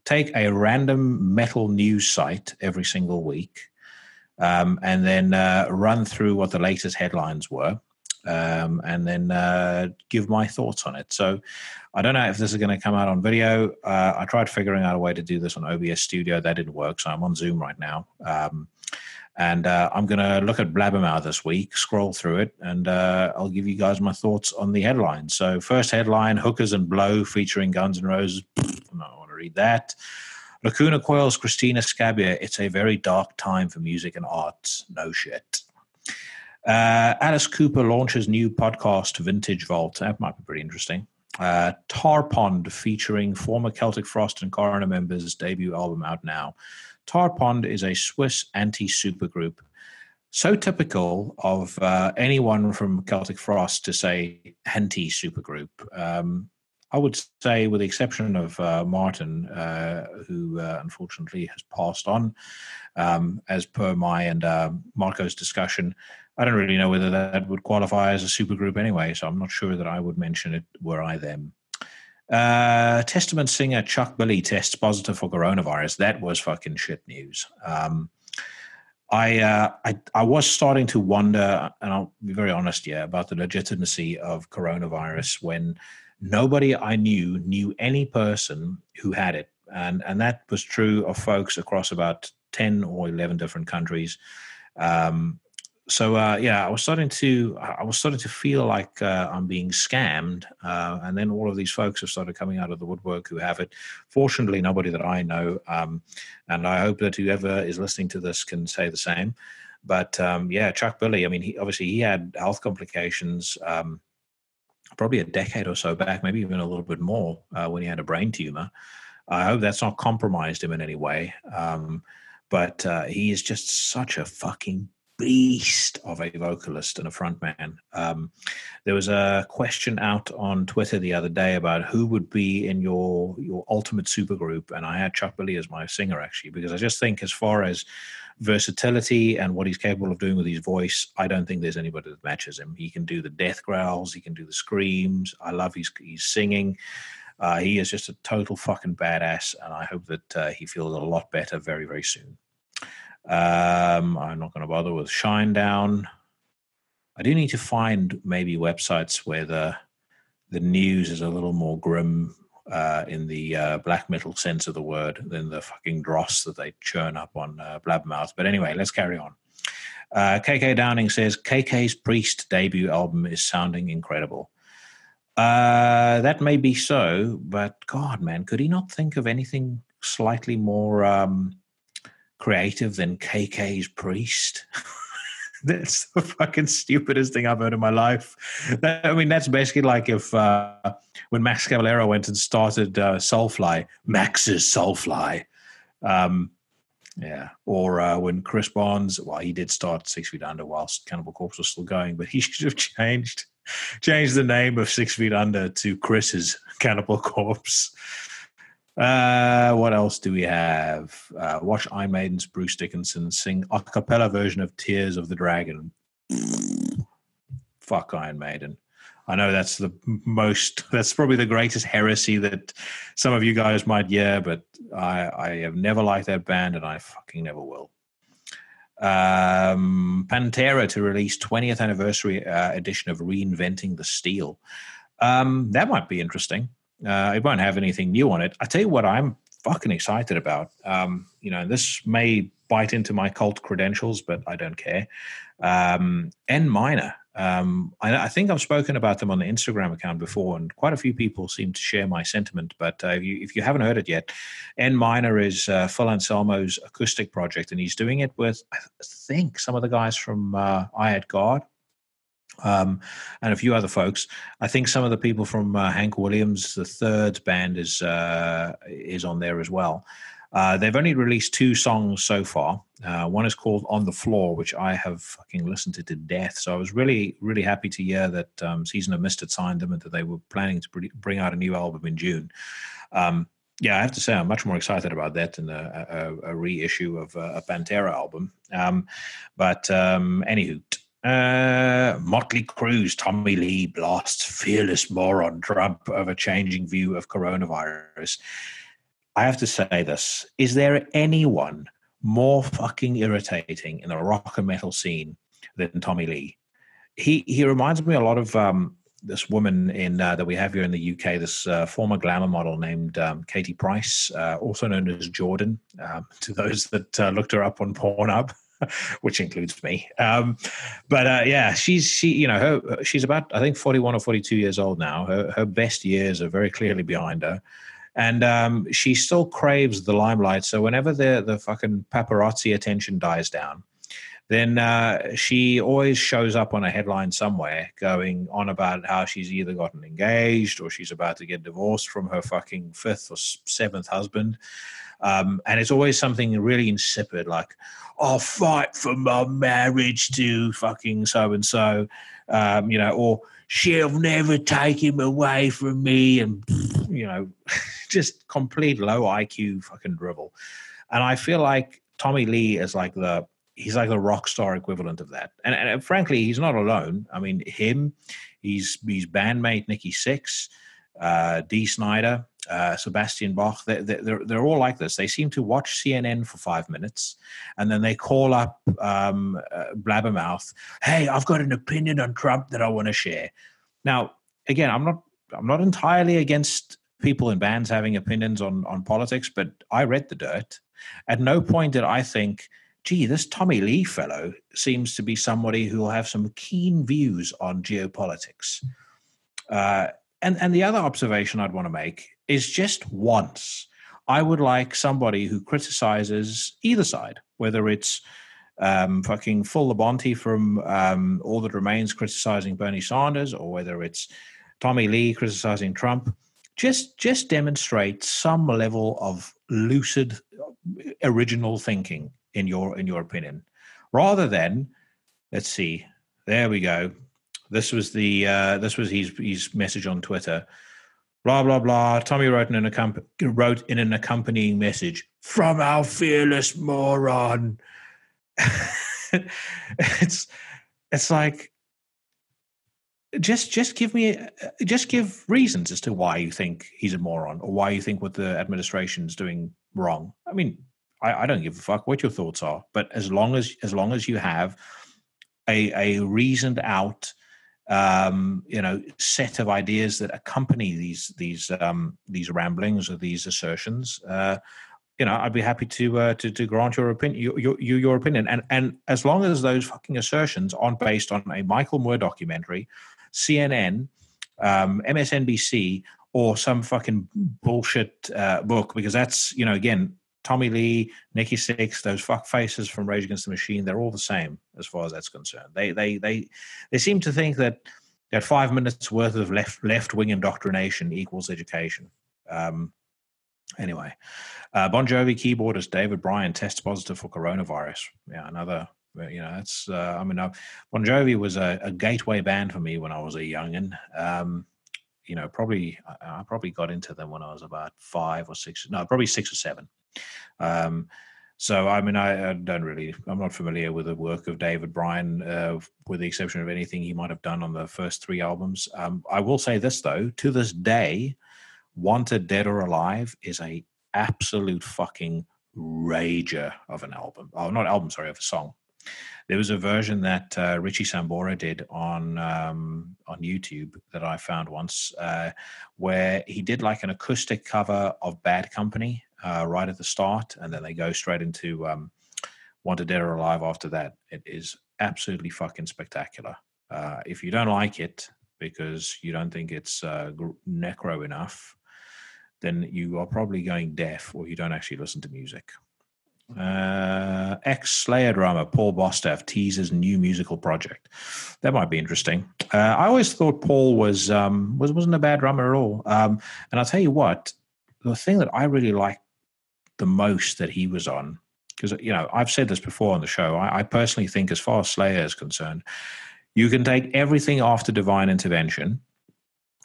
take a random metal news site every single week and then run through what the latest headlines were and then give my thoughts on it. So I don't know if this is going to come out on video. I tried figuring out a way to do this on OBS Studio. That didn't work, so I'm on Zoom right now. And I'm going to look at Blabbermouth this week, scroll through it, and I'll give you guys my thoughts on the headlines. So first headline, Hookers and Blow featuring Guns N' Roses. I don't want to read that. Lacuna Coil's Christina Scabbia, it's a very dark time for music and arts. No shit. Alice Cooper launches new podcast, Vintage Vault. That might be pretty interesting. Tar Pond, featuring former Celtic Frost and Coroner members' debut album out now. Tar Pond is a Swiss anti-supergroup. So typical of anyone from Celtic Frost to say anti-supergroup. I would say, with the exception of Martin, who unfortunately has passed on, as per my and Marco's discussion, I don't really know whether that would qualify as a supergroup anyway, so I'm not sure that I would mention it were I them. Testament singer Chuck Billy tests positive for coronavirus. That was fucking shit news. I was starting to wonder, and I'll be very honest here, about the legitimacy of coronavirus when nobody I knew any person who had it. And that was true of folks across about 10 or 11 different countries. I was starting to feel like I'm being scammed, and then all of these folks have started coming out of the woodwork who have it. Fortunately, nobody that I know, and I hope that whoever is listening to this can say the same. But Chuck Billy, I mean, he had health complications probably a decade or so back, maybe even a little bit more, when he had a brain tumor. I hope that's not compromised him in any way. But he is just such a fucking beast of a vocalist and a frontman. There was a question out on Twitter the other day about who would be in your ultimate supergroup, and I had Chuck Billy as my singer, actually, because I just think, as far as versatility and what he's capable of doing with his voice, I don't think there's anybody that matches him. He can do the death growls, he can do the screams. I love his singing. He is just a total fucking badass, and I hope that he feels a lot better very, very soon. I'm not going to bother with Shinedown. I do need to find maybe websites where the news is a little more grim in the black metal sense of the word than the fucking dross that they churn up on Blabbermouth. But anyway, let's carry on. KK Downing says, KK's Priest debut album is sounding incredible. That may be so, but God, man, could he not think of anything slightly more creative than KK's Priest? That's the fucking stupidest thing I've heard in my life. That's basically like if when Max Cavalera went and started Soulfly, Max's Soulfly. Or when Chris Barnes, he did start 6 Feet Under whilst Cannibal Corpse was still going, but he should have changed the name of 6 Feet Under to Chris's Cannibal Corpse. What else do we have? Watch Iron Maiden's Bruce Dickinson sing a cappella version of Tears of the Dragon. Fuck Iron Maiden. I know that's probably the greatest heresy that some of you guys might hear, but I have never liked that band, and I fucking never will. Pantera to release 20th anniversary edition of Reinventing the Steel. That might be interesting. It won't have anything new on it. I tell you what I'm fucking excited about. This may bite into my cult credentials, but I don't care. N Minor. I think I've spoken about them on the Instagram account before, and quite a few people seem to share my sentiment. But if you haven't heard it yet, N Minor is Phil Anselmo's acoustic project, and he's doing it with, I think, some of the guys from I Had God. And a few other folks. I think some of the people from Hank Williams, the third band, is on there as well. They've only released 2 songs so far. One is called On the Floor, which I have fucking listened to death. So I was really, really happy to hear that Season of Mist had signed them and that they were planning to bring out a new album in June. I have to say I'm much more excited about that than a reissue of a Pantera album. Anywho. Motley Crue's Tommy Lee blasts fearless moron Trump over changing view of coronavirus. I have to say this. Is there anyone more fucking irritating in the rock and metal scene than Tommy Lee? He reminds me a lot of this woman that we have here in the UK, this former glamour model named Katie Price, also known as Jordan, to those that looked her up on Pornhub. Which includes me. She's about, I think, 41 or 42 years old now. Her best years are very clearly behind her. And she still craves the limelight. So whenever the fucking paparazzi attention dies down, then she always shows up on a headline somewhere going on about how she's either gotten engaged or she's about to get divorced from her fucking 5th or 7th husband. And it's always something really insipid, like, I'll fight for my marriage to fucking so-and-so, or she'll never take him away from me, and, just complete low IQ fucking dribble. And I feel like Tommy Lee is like he's like the rock star equivalent of that. And frankly, he's not alone. I mean, his bandmate Nikki Sixx, Dee Snider, Sebastian Bach, they're all like this. They seem to watch CNN for 5 minutes and then they call up Blabbermouth, hey, I've got an opinion on Trump that I want to share. Now, again, I'm not entirely against people in bands having opinions on politics, but I read the dirt. At no point did I think, gee, this Tommy Lee fellow seems to be somebody who will have some keen views on geopolitics. And the other observation I'd want to make is just once, I would like somebody who criticizes either side, whether it's fucking Phil Labonte from All That Remains criticizing Bernie Sanders, or whether it's Tommy Lee criticizing Trump, just demonstrate some level of lucid, original thinking in your opinion, rather than, let's see, there we go. This was his message on Twitter. Blah blah blah. Tommy wrote in an accompanying message from our fearless moron. It's like, just give reasons as to why you think he's a moron or why you think what the administration's doing wrong. I mean, I don't give a fuck what your thoughts are, but as long as you have a reasoned out set of ideas that accompany these ramblings or these assertions, I'd be happy to grant your opinion, your opinion, and as long as those fucking assertions aren't based on a Michael Moore documentary, CNN, MSNBC, or some fucking bullshit book, because that's, again, Tommy Lee, Nikki Sixx, those fuck faces from Rage Against the Machine, they're all the same as far as that's concerned. They seem to think that 5 minutes worth of left wing indoctrination equals education. Anyway, Bon Jovi keyboardist David Bryan tests positive for coronavirus. Yeah, another. That's. Bon Jovi was a gateway band for me when I was a youngin. I probably got into them when I was about 5 or 6. No, probably 6 or 7. So, I mean, I'm not familiar with the work of David Bryan, with the exception of anything he might have done on the first 3 albums. I will say this, though, to this day, Wanted Dead or Alive is a absolute fucking rager of an album. Oh, not album, sorry, of a song. There was a version that Richie Sambora did on YouTube that I found once, where he did like an acoustic cover of Bad Company right at the start, and then they go straight into Wanted Dead or Alive after that. It is absolutely fucking spectacular. If you don't like it because you don't think it's necro enough, then you are probably going deaf, or you don't actually listen to music. Ex-Slayer drummer Paul Bostaph teases new musical project. That might be interesting. I always thought Paul wasn't a bad drummer at all. And I'll tell you what, the thing that I really liked the most that he was on, because I've said this before on the show, I personally think, as far as Slayer is concerned, you can take everything after Divine Intervention,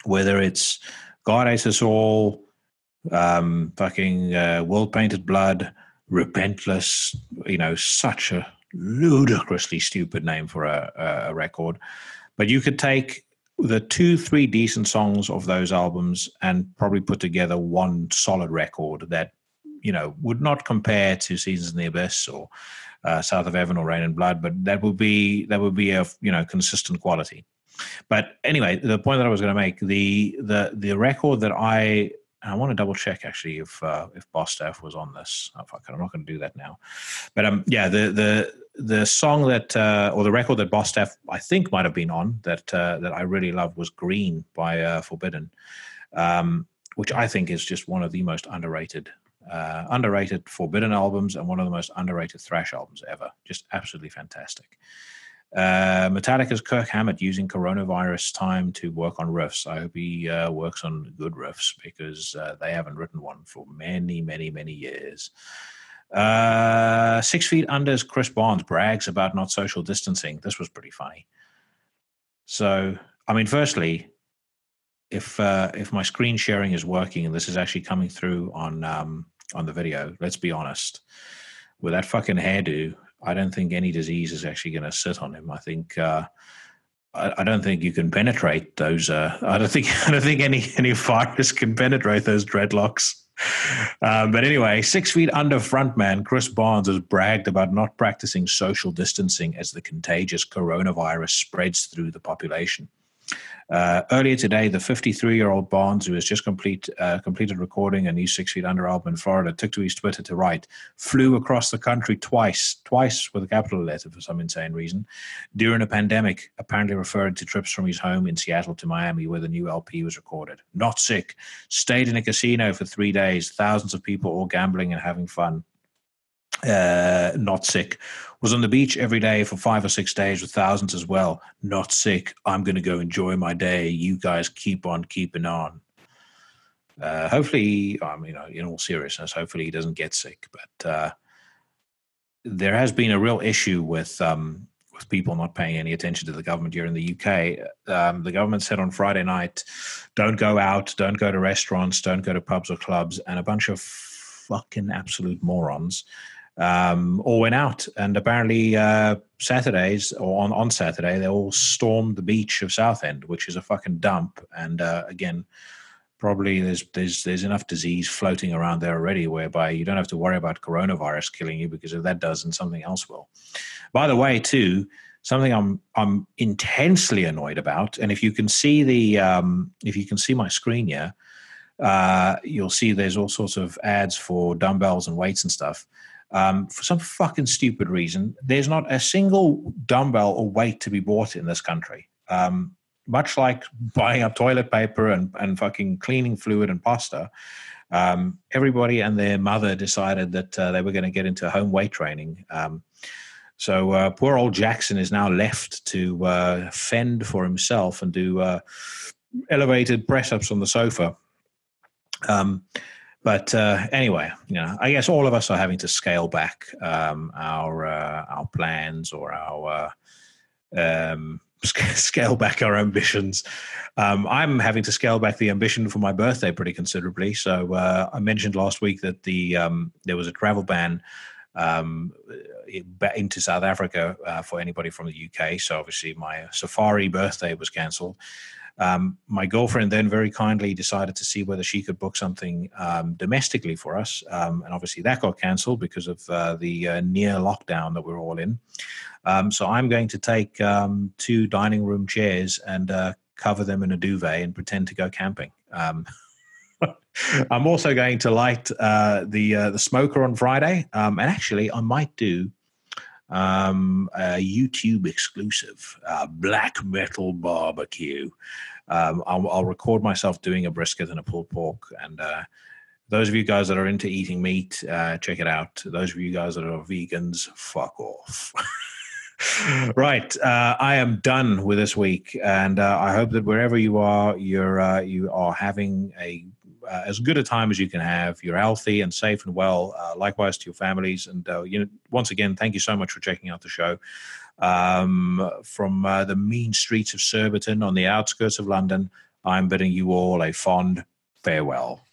whether it's God Hates Us All, fucking World Painted Blood, Repentless, such a ludicrously stupid name for a record. But you could take the 2-3 decent songs of those albums and probably put together one solid record that, would not compare to Seasons in the Abyss or South of Heaven or Rain and Blood, but that would be a consistent quality. But anyway, the point that I was going to make, the record that I want to double check actually if Bostaph was on this. Oh, fuck, I'm not going to do that now. But the song that or the record that Bostaph I think might have been on that I really loved was Green by Forbidden, which I think is just one of the most underrated underrated Forbidden albums and one of the most underrated thrash albums ever. Just absolutely fantastic. Metallica's Kirk Hammett using coronavirus time to work on riffs. I hope he works on good riffs because they haven't written one for many, many, many years. 6 Feet Under's Chris Barnes brags about not social distancing. This was pretty funny. So, I mean, firstly, if my screen sharing is working and this is actually coming through on the video, let's be honest. With that fucking hairdo, I don't think any disease is actually going to sit on him. I think I don't think you can penetrate those. I don't think any virus can penetrate those dreadlocks. But anyway, 6 Feet Under frontman Chris Barnes has bragged about not practicing social distancing as the contagious coronavirus spreads through the population. Earlier today, the 53-year-old Barnes, who has just completed recording a new 6 Feet Under album in Florida, took to his Twitter to write, flew across the country twice with a capital letter for some insane reason, during a pandemic, apparently referred to trips from his home in Seattle to Miami where the new LP was recorded. Not sick. Stayed in a casino for 3 days. Thousands of people all gambling and having fun. Not sick. Was on the beach every day for 5 or 6 days with thousands as well. Not sick. I'm going to go enjoy my day. You guys keep on keeping on. Hopefully, in all seriousness, hopefully he doesn't get sick. But there has been a real issue with people not paying any attention to the government here in the UK. The government said on Friday night, don't go out, don't go to restaurants, don't go to pubs or clubs, and a bunch of fucking absolute morons all went out, and apparently Saturdays or on Saturday they all stormed the beach of Southend, which is a fucking dump. And again, probably there's enough disease floating around there already, whereby you don't have to worry about coronavirus killing you, because if that does, then something else will. By the way, too, something I'm intensely annoyed about, and if you can see my screen here, you'll see there's all sorts of ads for dumbbells and weights and stuff. For some fucking stupid reason, there's not a single dumbbell or weight to be bought in this country. Much like buying up toilet paper and fucking cleaning fluid and pasta, everybody and their mother decided that they were going to get into home weight training. So poor old Jackson is now left to fend for himself and do elevated press-ups on the sofa. But anyway, I guess all of us are having to scale back our plans or our scale back our ambitions. I'm having to scale back the ambition for my birthday pretty considerably. So I mentioned last week that there was a travel ban into South Africa for anybody from the UK. So obviously my safari birthday was cancelled. My girlfriend then very kindly decided to see whether she could book something domestically for us. And obviously that got cancelled because of the near lockdown that we're all in. So I'm going to take 2 dining room chairs and cover them in a duvet and pretend to go camping. I'm also going to light the smoker on Friday. And actually I might do a YouTube exclusive black metal barbecue. I'll record myself doing a brisket and a pulled pork, and those of you guys that are into eating meat, check it out. Those of you guys that are vegans, fuck off. Right, I am done with this week, and I hope that wherever you are, you are having as good a time as you can have. You're healthy and safe and well. Likewise to your families. And once again, thank you so much for checking out the show. From the mean streets of Surbiton on the outskirts of London, I'm bidding you all a fond farewell.